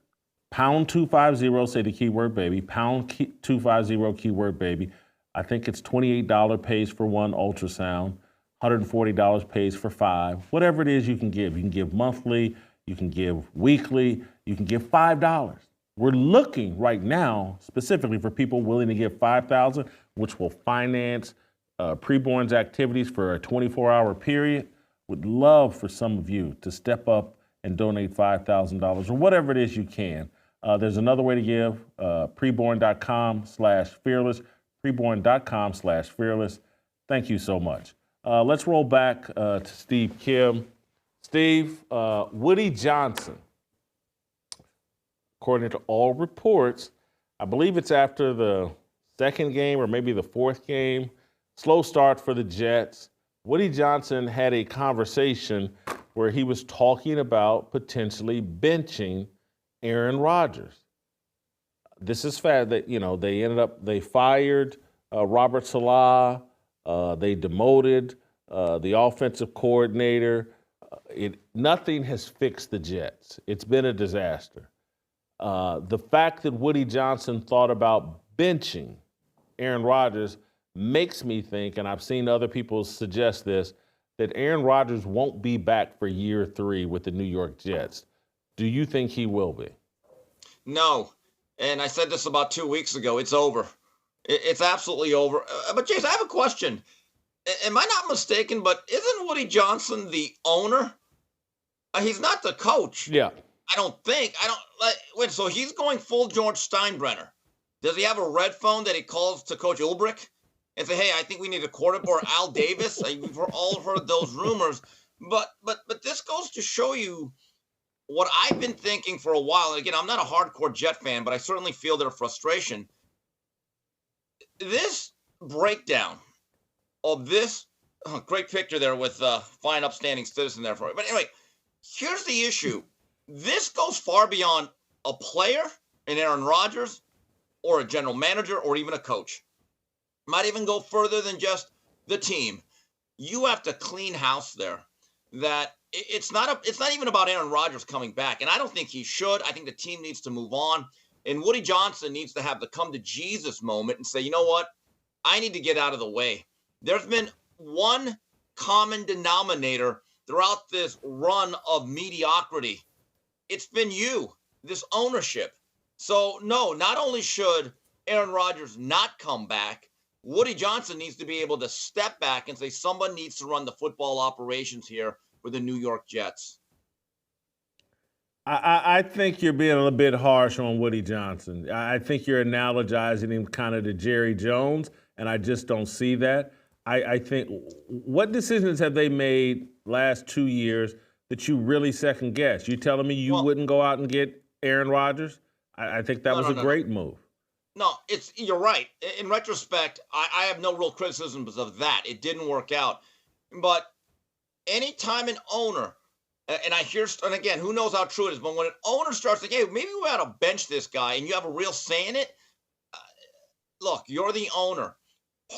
Pound 250, say the keyword baby. Pound 250, keyword baby. I think it's $28 pays for one ultrasound, $140 pays for 5. Whatever it is you can give. You can give monthly, you can give weekly, you can give $5. We're looking right now specifically for people willing to give $5,000, which will finance preborn's activities for a 24-hour period. Would love for some of you to step up and donate $5,000 or whatever it is you can. There's another way to give, preborn.com/fearless, preborn.com/fearless. Thank you so much. Let's roll back to Steve Kim. Steve, Woody Johnson, according to all reports, I believe it's after the second game or maybe the fourth game, slow start for the Jets. Woody Johnson had a conversation where he was talking about potentially benching Aaron Rodgers. This is fact that, they fired Robert Saleh, they demoted the offensive coordinator. Nothing has fixed the Jets. It's been a disaster. The fact that Woody Johnson thought about benching Aaron Rodgers makes me think, and I've seen other people suggest this, that Aaron Rodgers won't be back for year 3 with the New York Jets. Do you think he will be? No. And I said this about 2 weeks ago. It's over. It's absolutely over. But, Jason, I have a question. Am I not mistaken, but isn't Woody Johnson the owner? He's not the coach. Yeah. I don't think. Wait, so he's going full George Steinbrenner. Does he have a red phone that he calls to Coach Ulbrich and say, hey, I think we need a quarterback, or Al Davis? We've all heard those rumors. But this goes to show you what I've been thinking for a while. And again, I'm not a hardcore Jet fan, but I certainly feel their frustration. This breakdown of this great picture there with fine, upstanding citizen there for it. But anyway, here's the issue. This goes far beyond a player, an Aaron Rodgers, or a general manager, or even a coach. Might even go further than just the team. You have to clean house there. That it's not even about Aaron Rodgers coming back, and I don't think he should. I think the team needs to move on, and Woody Johnson needs to have the come to Jesus moment and say, you know what, I need to get out of the way. There's been one common denominator throughout this run of mediocrity. It's been you, this ownership. So no, not only should Aaron Rodgers not come back, Woody Johnson needs to be able to step back and say someone needs to run the football operations here for the New York Jets. I think you're being a little bit harsh on Woody Johnson. I think you're analogizing him kind of to Jerry Jones, and I just don't see that. I think, what decisions have they made last 2 years that you really second guess? You telling me you wouldn't go out and get Aaron Rodgers? I think that was a great move. No, you're right. In retrospect, I have no real criticisms of that. It didn't work out. But anytime an owner, and again, who knows how true it is, but when an owner starts thinking, hey, maybe we ought to bench this guy, and you have a real say in it, look, you're the owner.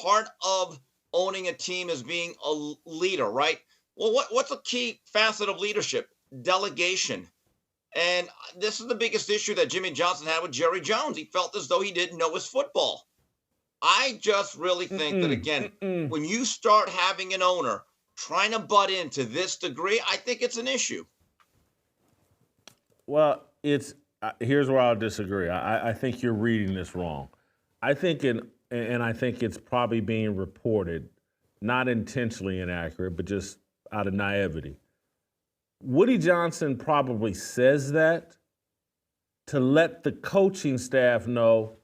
Part of owning a team is being a leader, right? Well, what's a key facet of leadership? Delegation. And this is the biggest issue that Jimmy Johnson had with Jerry Jones. He felt as though he didn't know his football. I just really think that, again, when you start having an owner trying to butt in to this degree, I think it's an issue. Well, here's where I'll disagree. I think you're reading this wrong. I think and I think it's probably being reported, not intentionally inaccurate, but just out of naivety. Woody Johnson probably says that to let the coaching staff know,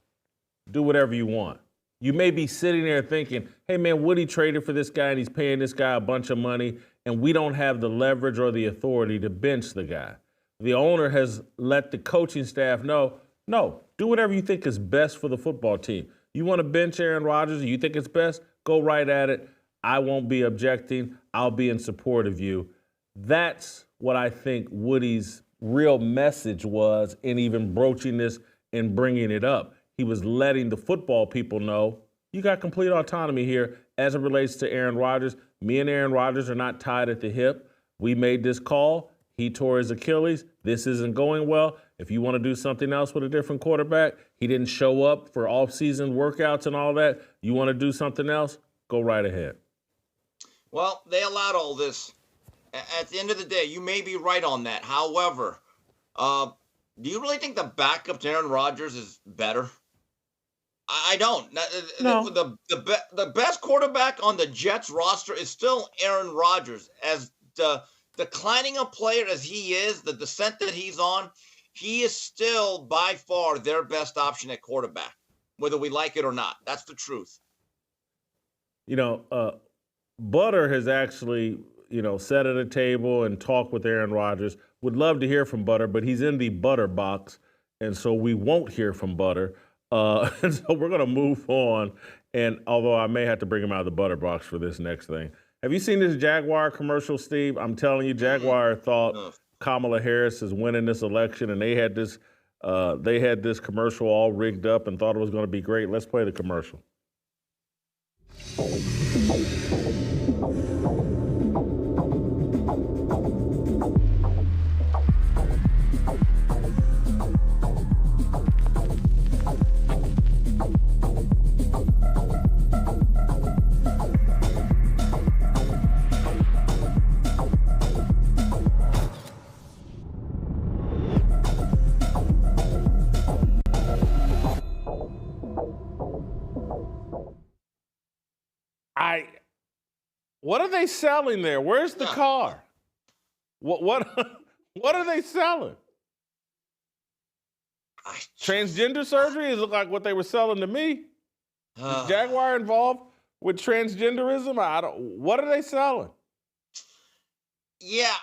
do whatever you want. You may be sitting there thinking, hey man, Woody traded for this guy and he's paying this guy a bunch of money and we don't have the leverage or the authority to bench the guy. The owner has let the coaching staff know, no, do whatever you think is best for the football team. You want to bench Aaron Rodgers, you think it's best, go right at it. I won't be objecting. I'll be in support of you. That's what I think Woody's real message was in even broaching this and bringing it up. He was letting the football people know, you got complete autonomy here as it relates to Aaron Rodgers. Me and Aaron Rodgers are not tied at the hip. We made this call. He tore his Achilles. This isn't going well. If you want to do something else with a different quarterback, he didn't show up for off-season workouts and all that. You want to do something else? Go right ahead. Well, they allowed all this. At the end of the day, you may be right on that. However, do you really think the backup to Aaron Rodgers is better? I don't. No. The best quarterback on the Jets roster is still Aaron Rodgers. As declining a player as he is, the descent that he's on, he is still by far their best option at quarterback, whether we like it or not. That's the truth. You know, Butter has actually, sat at a table and talked with Aaron Rodgers. Would love to hear from Butter, but he's in the Butter box, and so we won't hear from Butter. And so we're going to move on. And although I may have to bring him out of the Butter box for this next thing. Have you seen this Jaguar commercial, Steve? I'm telling you, Jaguar thought Kamala Harris is winning this election, and they had this commercial all rigged up and thought it was going to be great. Let's play the commercial. What are they selling there? Where's the car? What are they selling? Transgender surgery? It looked like what they were selling to me. Is Jaguar involved with transgenderism? What are they selling? Yeah,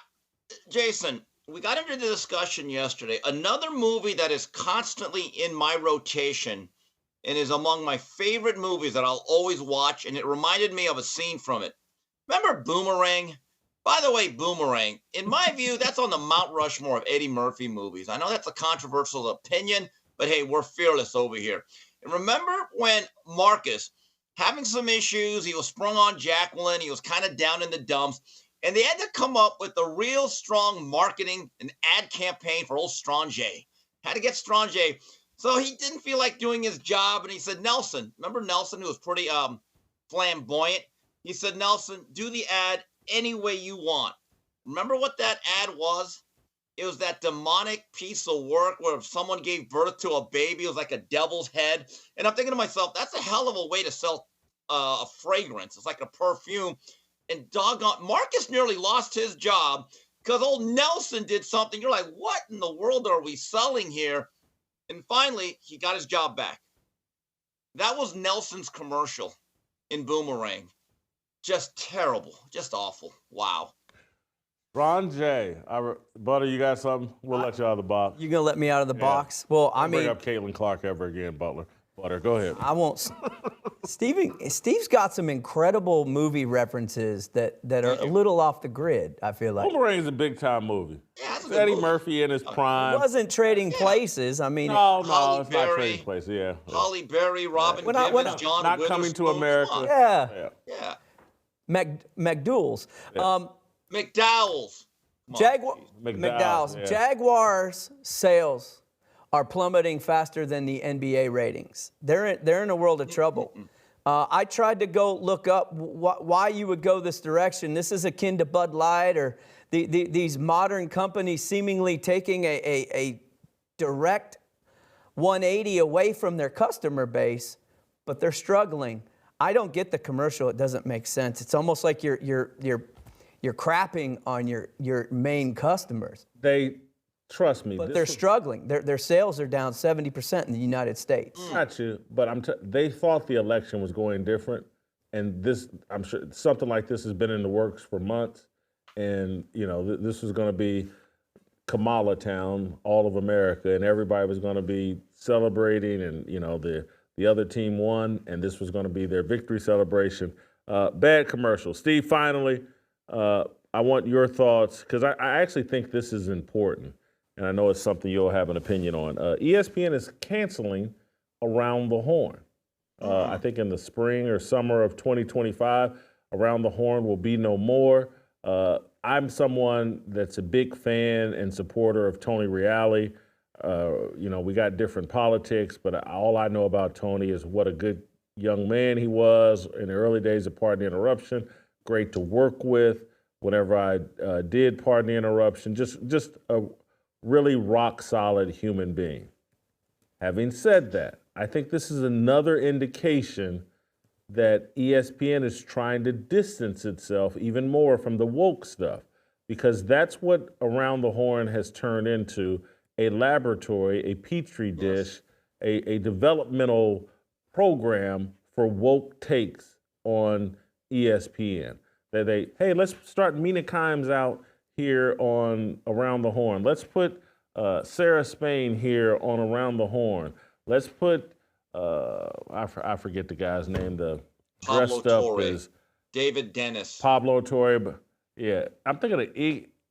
Jason, we got into the discussion yesterday. Another movie that is constantly in my rotation and is among my favorite movies that I'll always watch, and it reminded me of a scene from it. Remember Boomerang? By the way, Boomerang, in my view, that's on the Mount Rushmore of Eddie Murphy movies. I know that's a controversial opinion, but hey, we're fearless over here. And remember when Marcus, having some issues, he was sprung on Jacqueline, he was kind of down in the dumps, and they had to come up with a real strong marketing and ad campaign for old Strong J. Had to get Strong J. So he didn't feel like doing his job, and he said, Nelson, remember Nelson, who was pretty flamboyant? He said, Nelson, do the ad any way you want. Remember what that ad was? It was that demonic piece of work where if someone gave birth to a baby, it was like a devil's head. And I'm thinking to myself, that's a hell of a way to sell a fragrance. It's like a perfume. And doggone, Marcus nearly lost his job because old Nelson did something. You're like, what in the world are we selling here? And finally, he got his job back. That was Nelson's commercial in Boomerang. Just terrible. Just awful. Wow. Ron J. Butter, you got something? We'll let you out of the box. You gonna let me out of the box? Well, I mean, bring up Caitlin Clark ever again, Butter, go ahead. I won't. Steve's got some incredible movie references that are a little off the grid, I feel like. Boomerang is a big-time movie. Yeah, that's a It's good Eddie movie. Murphy in his prime. It wasn't Trading Places. I mean, No, Holly it's not Berry. Trading Places, yeah. Holly Berry, Robin When I- Givens, John Not Coming to Witherspoon. America. Come on. yeah, Yeah. McDougal's. McDowell's. McDowell's. yeah. Jaguars' sales are plummeting faster than the NBA ratings. They're in a world of trouble. I tried to go look up why you would go this direction. This is akin to Bud Light, or these modern companies seemingly taking a direct 180 away from their customer base, but they're struggling. I don't get the commercial. It doesn't make sense. It's almost like you're crapping on your main customers. Trust me. But they're struggling. Their sales are down 70% in the United States. Got you, but they thought the election was going different, and I'm sure something like this has been in the works for months, and this was going to be Kamala Town, all of America, and everybody was going to be celebrating, and the other team won, and this was going to be their victory celebration. Bad commercial. Steve, finally, I want your thoughts, because I actually think this is important. And I know it's something you'll have an opinion on. ESPN is canceling Around the Horn. I think in the spring or summer of 2025, Around the Horn will be no more. I'm someone that's a big fan and supporter of Tony Reali. We got different politics, but all I know about Tony is what a good young man he was in the early days of Pardon the Interruption. Great to work with whenever I did Pardon the Interruption. Just a really rock solid human being. Having said that, I think this is another indication that ESPN is trying to distance itself even more from the woke stuff, because that's what Around the Horn has turned into: a laboratory, a petri dish, a developmental program for woke takes on ESPN. Hey, let's start Mina Kimes out here on Around the Horn. Let's put Sarah Spain here on Around the Horn. Let's put I forget the guy's name. The Pablo dressed up Torre, as David Dennis. Pablo Torre, but yeah, I'm thinking of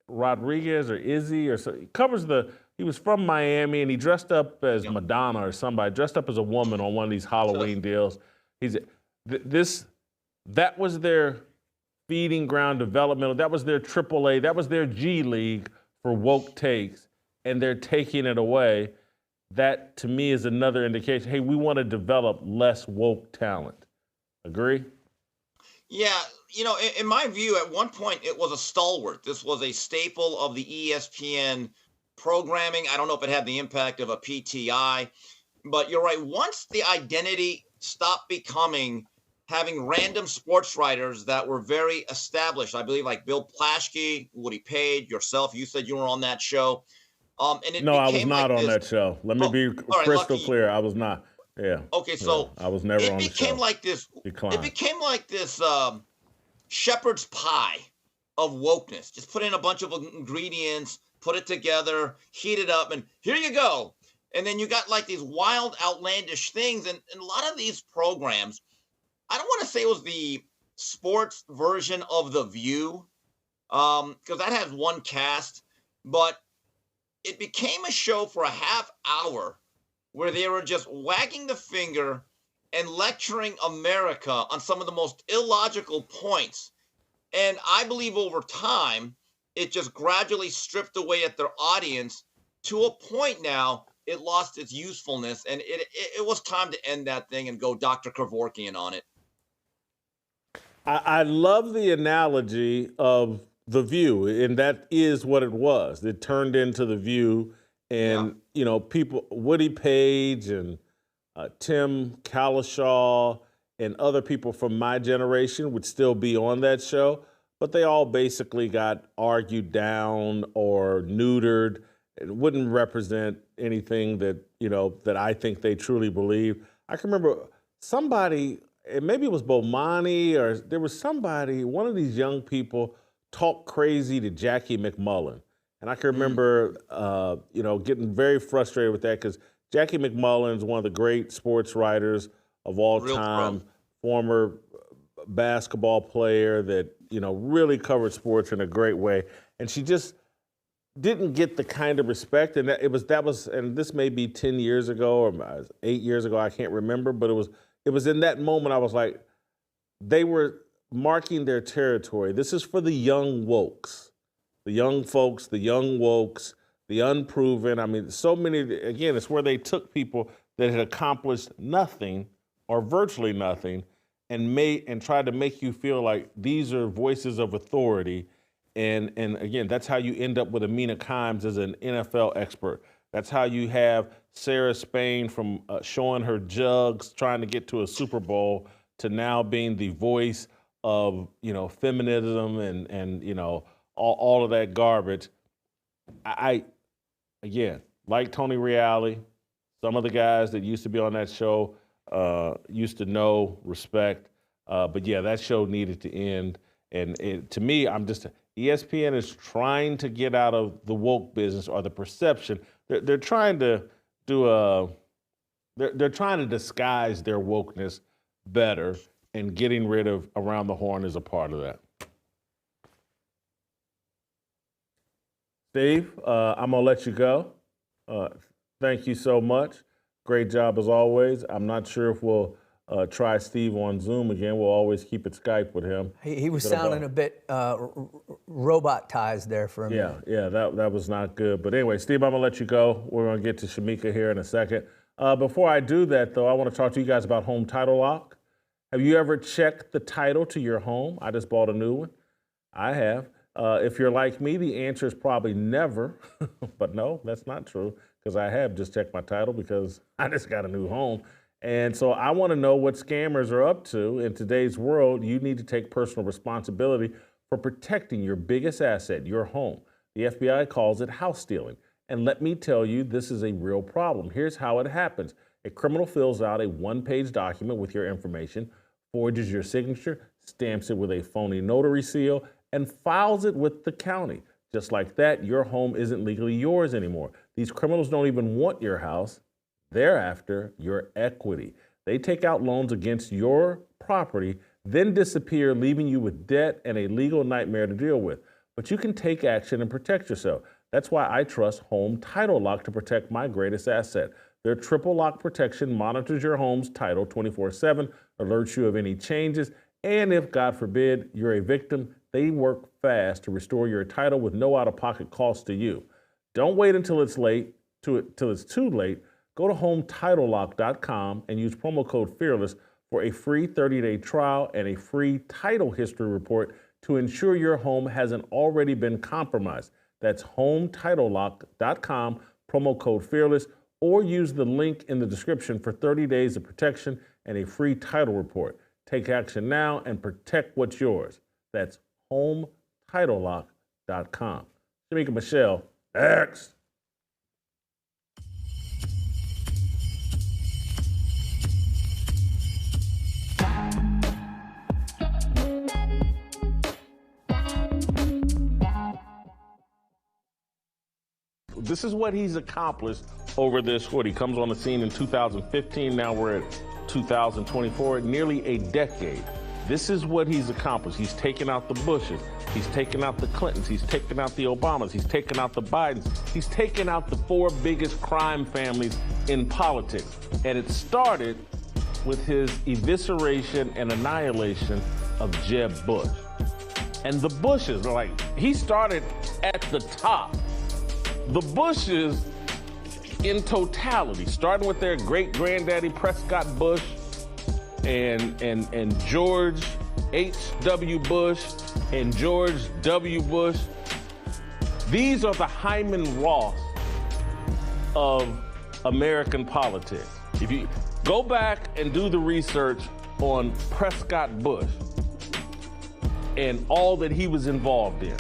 Rodriguez or Izzy or so. He was from Miami, and he dressed up as Madonna or somebody, dressed up as a woman on one of these Halloween deals. That was their feeding ground developmental. That was their AAA. That was their G League for woke takes, and they're taking it away. That, to me, is another indication. Hey, we want to develop less woke talent. Agree? Yeah, in my view, at one point, it was a stalwart. This was a staple of the ESPN programming. I don't know if it had the impact of a PTI, but you're right. Once the identity stopped becoming having random sports writers that were very established, I believe, like Bill Plaschke, Woody Page, yourself, you said you were on that show. I was not on that show. Let me be crystal clear. I was not. Yeah. Okay, so I was never on the show. It became like this shepherd's pie of wokeness. Just put in a bunch of ingredients, put it together, heat it up, and here you go. And then you got like these wild, outlandish things. And a lot of these programs, I don't want to say it was the sports version of The View, because that has one cast, but it became a show for a half hour where they were just wagging the finger and lecturing America on some of the most illogical points. And I believe over time, it just gradually stripped away at their audience to a point now it lost its usefulness, and it was time to end that thing and go Dr. Kevorkian on it. I love the analogy of The View, and that is what it was. It turned into The View, and people, Woody Page and Tim Kalishaw and other people from my generation would still be on that show, but they all basically got argued down or neutered. It wouldn't represent anything that that I think they truly believe. I can remember somebody. And maybe it was Bomani, or there was somebody, one of these young people talked crazy to Jackie McMullen. And I can remember, getting very frustrated with that, because Jackie McMullen is one of the great sports writers of all time, former basketball player that, really covered sports in a great way. And she just didn't get the kind of respect. And and this may be 10 years ago or 8 years ago, I can't remember, but it was in that moment I was like, they were marking their territory. This is for the young wokes, the young folks, the young wokes, the unproven. I mean, so many, again, it's where they took people that had accomplished nothing or virtually nothing and tried to make you feel like these are voices of authority. And again, that's how you end up with Amina Kimes as an NFL expert. That's how you have Sarah Spain from showing her jugs, trying to get to a Super Bowl, to now being the voice of, feminism and all of that garbage. I again, like Tony Reali, some of the guys that used to be on that show used to know, respect, but yeah, that show needed to end. And to me, ESPN is trying to get out of the woke business, or the perception. They're trying to they're trying to disguise their wokeness better, and getting rid of Around the Horn is a part of that. Steve, I'm gonna let you go. Thank you so much. Great job as always. I'm not sure if we'll try Steve on Zoom again. We'll always keep it Skype with him. He was sounding a bit robotized there for a minute. Yeah, that was not good. But anyway, Steve, I'm gonna let you go. We're gonna get to Shamika here in a second. Before I do that, though, I want to talk to you guys about Home Title Lock. Have you ever checked the title to your home? I just bought a new one. I have. If you're like me, the answer is probably never. But no, that's not true, because I have just checked my title because I just got a new home. And so I want to know what scammers are up to. In today's world, you need to take personal responsibility for protecting your biggest asset, your home. The FBI calls it house stealing. And let me tell you, this is a real problem. Here's how it happens. A criminal fills out a one-page document with your information, forges your signature, stamps it with a phony notary seal, and files it with the county. Just like that, your home isn't legally yours anymore. These criminals don't even want your house. They're after your equity. They take out loans against your property, then disappear, leaving you with debt and a legal nightmare to deal with. But you can take action and protect yourself. That's why I trust Home Title Lock to protect my greatest asset. Their triple lock protection monitors your home's title 24/7, alerts you of any changes, and if, God forbid, you're a victim, they work fast to restore your title with no out-of-pocket cost to you. Don't wait until it's too late. Go to HomeTitleLock.com and use promo code FEARLESS for a free 30-day trial and a free title history report to ensure your home hasn't already been compromised. That's HomeTitleLock.com, promo code FEARLESS, or use the link in the description for 30 days of protection and a free title report. Take action now and protect what's yours. That's HomeTitleLock.com. Shamika Michelle, next. This is what he's accomplished over this. He comes on the scene in 2015. Now we're at 2024, nearly a decade. This is what he's accomplished. He's taken out the Bushes. He's taken out the Clintons. He's taken out the Obamas. He's taken out the Bidens. He's taken out the four biggest crime families in politics. And it started with his evisceration and annihilation of Jeb Bush. And the Bushes are like, he started at the top. The Bushes, in totality, starting with their great-granddaddy Prescott Bush and George H.W. Bush and George W. Bush, these are the Hyman Roth of American politics. If you go back and do the research on Prescott Bush and all that he was involved in,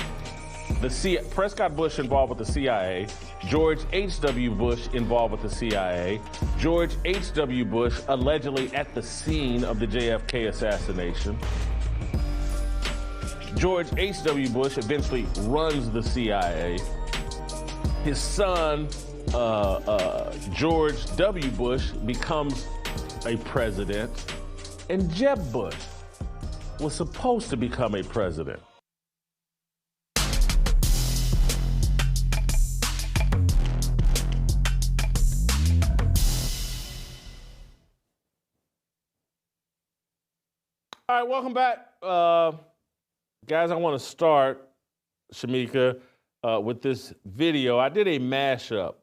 Prescott Bush involved with the CIA, George H.W. Bush involved with the CIA, George H.W. Bush allegedly at the scene of the JFK assassination. George H.W. Bush eventually runs the CIA. His son, George W. Bush, becomes a president. And Jeb Bush was supposed to become a president. All right, welcome back. Guys, I want to start, Shamika, with this video. I did a mashup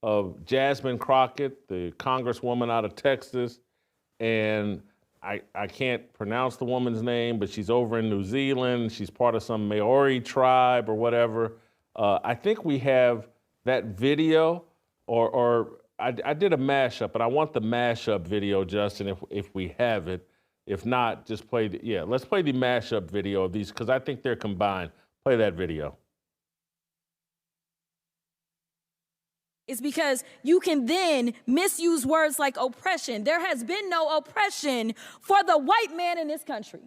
of Jasmine Crockett, the congresswoman out of Texas, and I can't pronounce the woman's name, but she's over in New Zealand. She's part of some Maori tribe or whatever. I think we have that video, or I did a mashup, but I want the mashup video, Justin, if we have it. If not, just play let's play the mashup video of these, because I think they're combined. Play that video. Is because you can then misuse words like oppression. There has been no oppression for the white man in this country.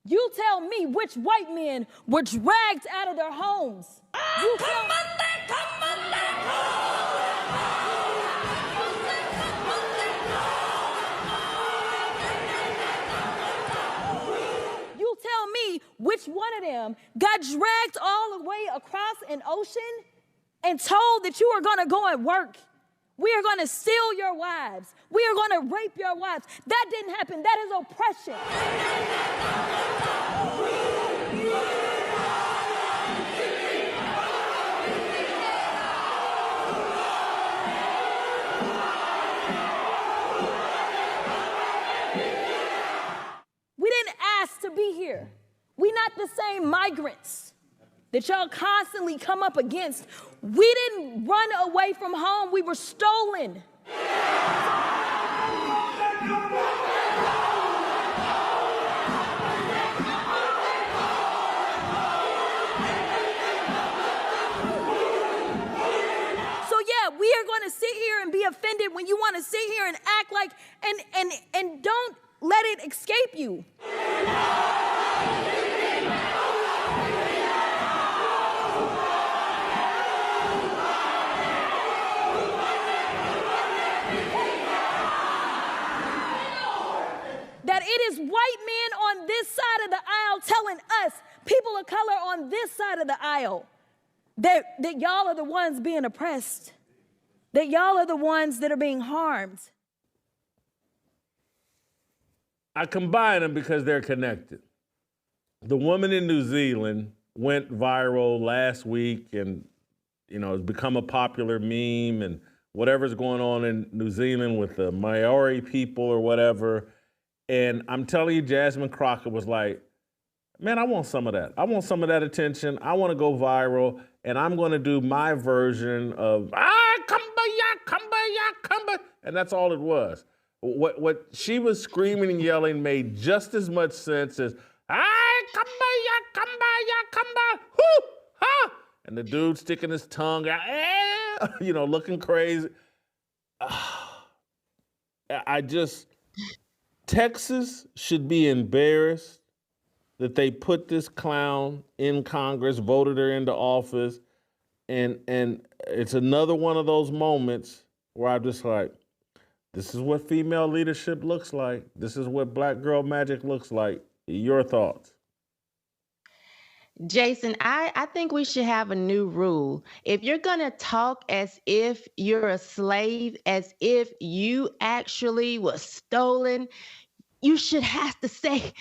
You tell me which white men were dragged out of their homes. You tell me. You tell me which one of them got dragged all the way across an ocean and told that you are going to go and work. We are going to steal your wives. We are going to rape your wives. That didn't happen. That is oppression. We didn't ask to be here. We're not the same migrants that y'all constantly come up against. We didn't run away from home. We were stolen. So yeah, we are going to sit here and be offended when you want to sit here and act like, and don't let it escape you. That it is white men on this side of the aisle telling us, people of color on this side of the aisle, that y'all are the ones being oppressed, that y'all are the ones that are being harmed. I combine them because they're connected. The woman in New Zealand went viral last week and, has become a popular meme, and whatever's going on in New Zealand with the Maori people or whatever. And I'm telling you, Jasmine Crockett was like, man, I want some of that. I want some of that attention. I want to go viral, and I'm going to do my version of, kumbaya, kumbaya, kumbaya. And that's all it was. What she was screaming and yelling made just as much sense as, kumbaya, kumbaya, kumbaya, whoo, ha. And the dude sticking his tongue out, looking crazy. Texas should be embarrassed that they put this clown in Congress, voted her into office, and it's another one of those moments where I'm just like, this is what female leadership looks like. This is what black girl magic looks like. Your thoughts? Jason, I think we should have a new rule. If you're going to talk as if you're a slave, as if you actually was stolen, you should have to say,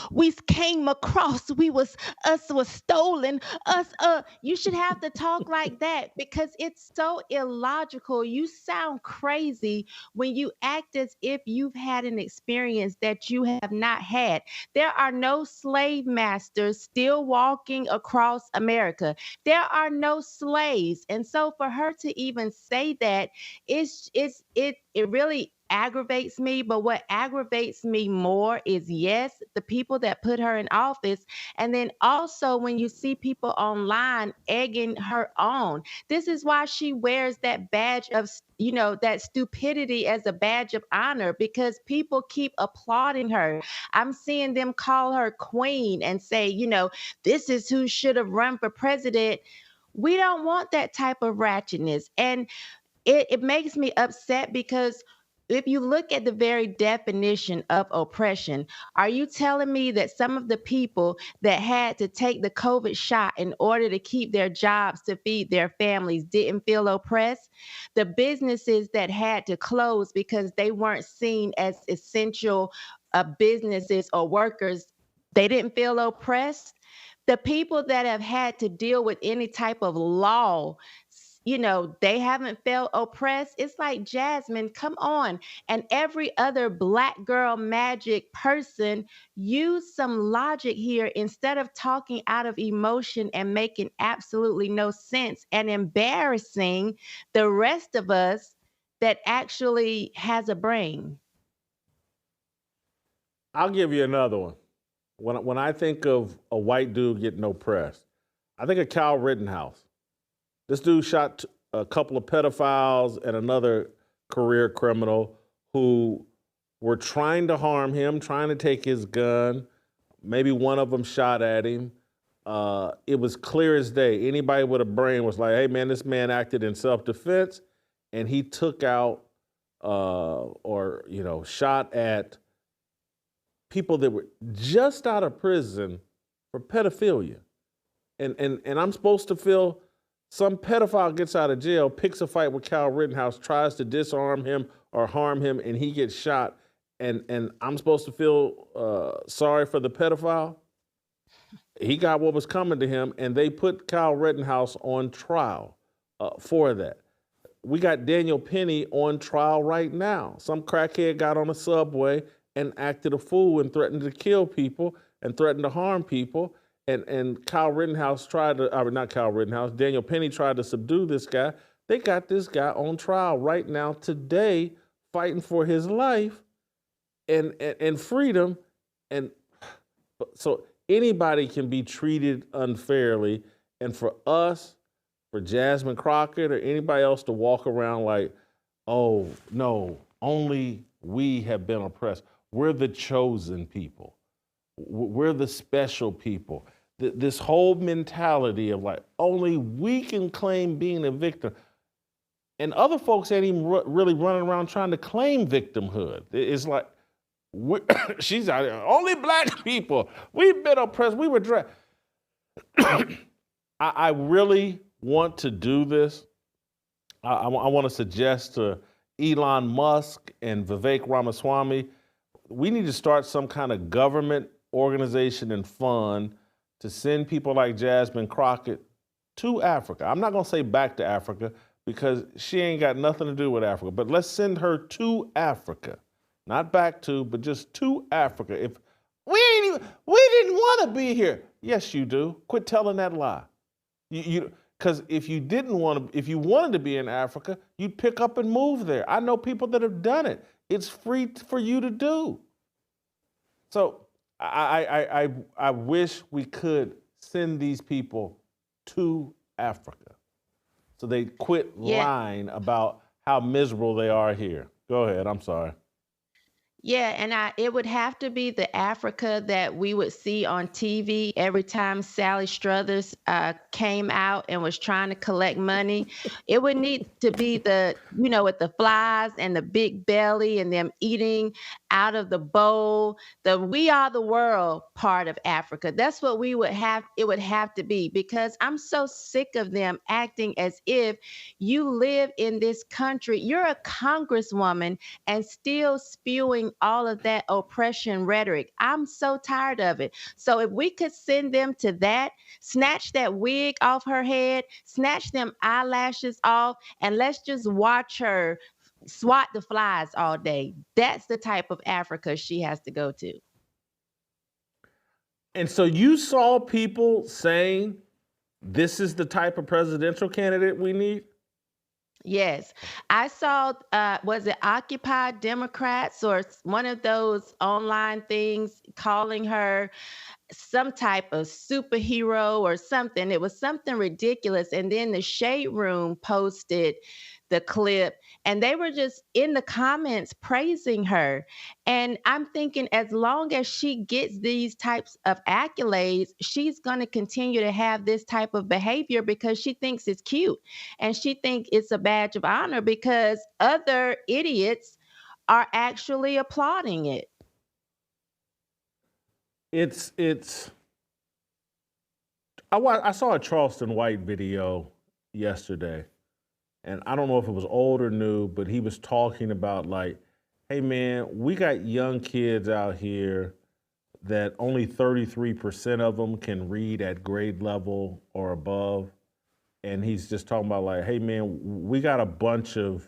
we came across, us was stolen, you should have to talk like that, because it's so illogical. You sound crazy when you act as if you've had an experience that you have not had. There are no slave masters still walking across America. There are no slaves. And so for her to even say that, it really aggravates me. But what aggravates me more is, yes, the people that put her in office, and then also when you see people online egging her on. This is why she wears that badge of, that stupidity as a badge of honor, because people keep applauding her. I'm seeing them call her queen and say, this is who should have run for president. We don't want that type of ratchetness. And it makes me upset, because if you look at the very definition of oppression, are you telling me that some of the people that had to take the COVID shot in order to keep their jobs to feed their families didn't feel oppressed? The businesses that had to close because they weren't seen as essential businesses or workers, they didn't feel oppressed? The people that have had to deal with any type of law they haven't felt oppressed. It's like, Jasmine, come on. And every other Black girl magic person, use some logic here instead of talking out of emotion and making absolutely no sense and embarrassing the rest of us that actually has a brain. I'll give you another one. When I think of a white dude getting oppressed, I think of Kyle Rittenhouse. This dude shot a couple of pedophiles and another career criminal who were trying to harm him, trying to take his gun. Maybe one of them shot at him. It was clear as day. Anybody with a brain was like, hey, man, this man acted in self-defense, and he took out shot at people that were just out of prison for pedophilia. And I'm supposed to feel some pedophile gets out of jail, picks a fight with Kyle Rittenhouse, tries to disarm him or harm him, and he gets shot. And I'm supposed to feel sorry for the pedophile? He got what was coming to him, and they put Kyle Rittenhouse on trial for that. We got Daniel Penny on trial right now. Some crackhead got on a subway and acted a fool and threatened to kill people and threatened to harm people. And Kyle Rittenhouse Daniel Penny tried to subdue this guy. They got this guy on trial right now today, fighting for his life and freedom. And so anybody can be treated unfairly. And for us, for Jasmine Crockett or anybody else to walk around like, oh, no, only we have been oppressed. We're the chosen people. We're the special people. This whole mentality of like, only we can claim being a victim. And other folks ain't even really running around trying to claim victimhood. It's like, she's out there, only Black people. We've been oppressed. We were dragged. I really want to do this. I want to suggest to Elon Musk and Vivek Ramaswamy, we need to start some kind of government organization and fund to send people like Jasmine Crockett to Africa. I'm not going to say back to Africa because she ain't got nothing to do with Africa, but let's send her to Africa. Not back to, but just to Africa. If we didn't want to be here. Yes, you do. Quit telling that lie. Because if you wanted to be in Africa, you'd pick up and move there. I know people that have done it. It's free for you to do. So I wish we could send these people to Africa so they quit lying about how miserable they are here. Go ahead. I'm sorry. Yeah, and it would have to be the Africa that we would see on TV every time Sally Struthers came out and was trying to collect money. It would need to be with the flies and the big belly and them eating out of the bowl, the we are the world part of Africa. That's what it would have to be, because I'm so sick of them acting as if you live in this country. You're a congresswoman and still spewing all of that oppression rhetoric. I'm so tired of it. So if we could send them to that, snatch that wig off her head, snatch them eyelashes off, and let's just watch her swat the flies all day. That's the type of Africa she has to go to. And so you saw people saying this is the type of presidential candidate we need? Yes. I saw, was it Occupy Democrats or one of those online things calling her some type of superhero or something. It was something ridiculous. And then the Shade Room posted the clip and they were just in the comments praising her. And I'm thinking, as long as she gets these types of accolades, she's going to continue to have this type of behavior because she thinks it's cute and she thinks it's a badge of honor because other idiots are actually applauding it. I saw a Charleston White video yesterday, and I don't know if it was old or new, but he was talking about like, hey man, we got young kids out here that only 33% of them can read at grade level or above. and he's just talking about like, hey man, we got a bunch of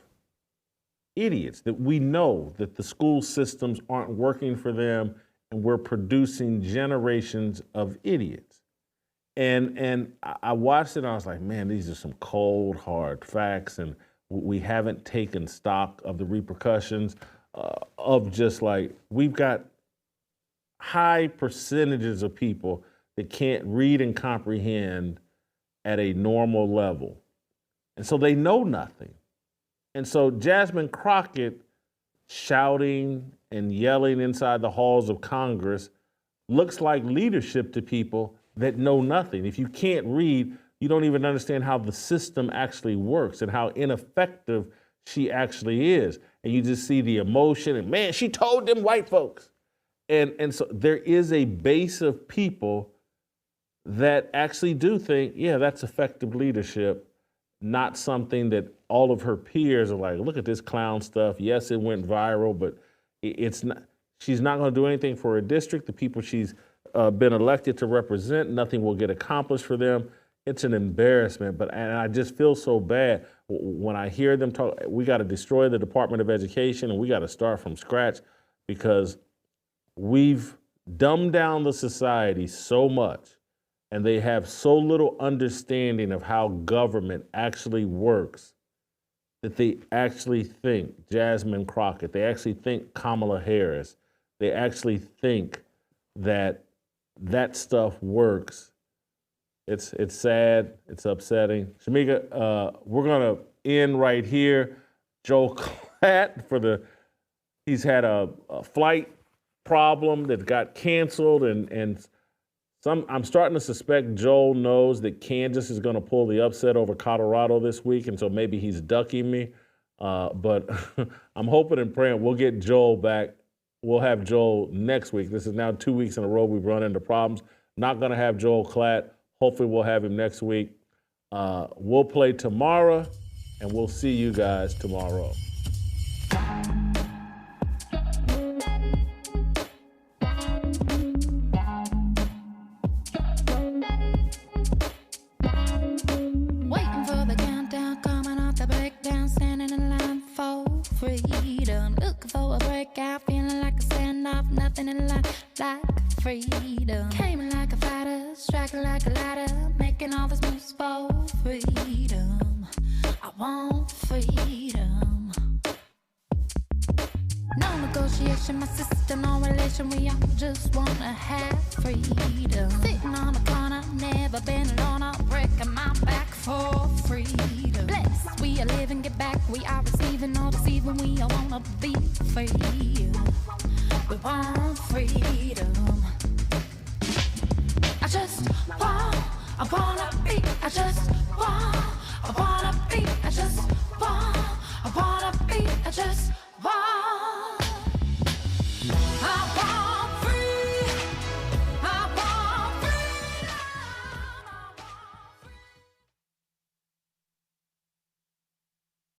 idiots that we know that the school systems aren't working for them, and we're producing generations of idiots. And I watched it and I was like, man, these are some cold, hard facts, and we haven't taken stock of the repercussions of just like, we've got high percentages of people that can't read and comprehend at a normal level. And so they know nothing. And so Jasmine Crockett shouting and yelling inside the halls of Congress looks like leadership to people that know nothing. If you can't read, you don't even understand how the system actually works and how ineffective she actually is. And you just see the emotion and, man, she told them white folks. And so there is a base of people that actually do think, yeah, that's effective leadership, not something that all of her peers are like, look at this clown stuff. Yes, it went viral, but it's not. She's not going to do anything for her district. The people she's been elected to represent, nothing will get accomplished for them. It's an embarrassment. And I just feel so bad when I hear them talk. We got to destroy the Department of Education, and we got to start from scratch, because we've dumbed down the society so much, and they have so little understanding of how government actually works, that they actually think Jasmine Crockett, they actually think Kamala Harris, they actually think that that stuff works. It's sad, it's upsetting. Shamika, we're gonna end right here. Joel Klatt, he's had a flight problem that got canceled, and I'm starting to suspect Joel knows that Kansas is going to pull the upset over Colorado this week, and so maybe he's ducking me. But I'm hoping and praying we'll get Joel back. We'll have Joel next week. This is now 2 weeks in a row we've run into problems. Not going to have Joel Klatt. Hopefully we'll have him next week. We'll play tomorrow, and we'll see you guys tomorrow. Waiting for the countdown, coming off the breakdown, standing in line for freedom. Looking for a breakout, feeling like a standoff, nothing in life like freedom. Came like a fighter, striking like a ladder, making all these moves for freedom. I want freedom. No negotiation, my sister, no relation. We all just wanna have freedom. Sitting on a corner, never been alone. I'm breaking my back for freedom. Blessed, we are living, get back. We are receiving, no deceiving. We all wanna be free. We want freedom. I wanna be. I just want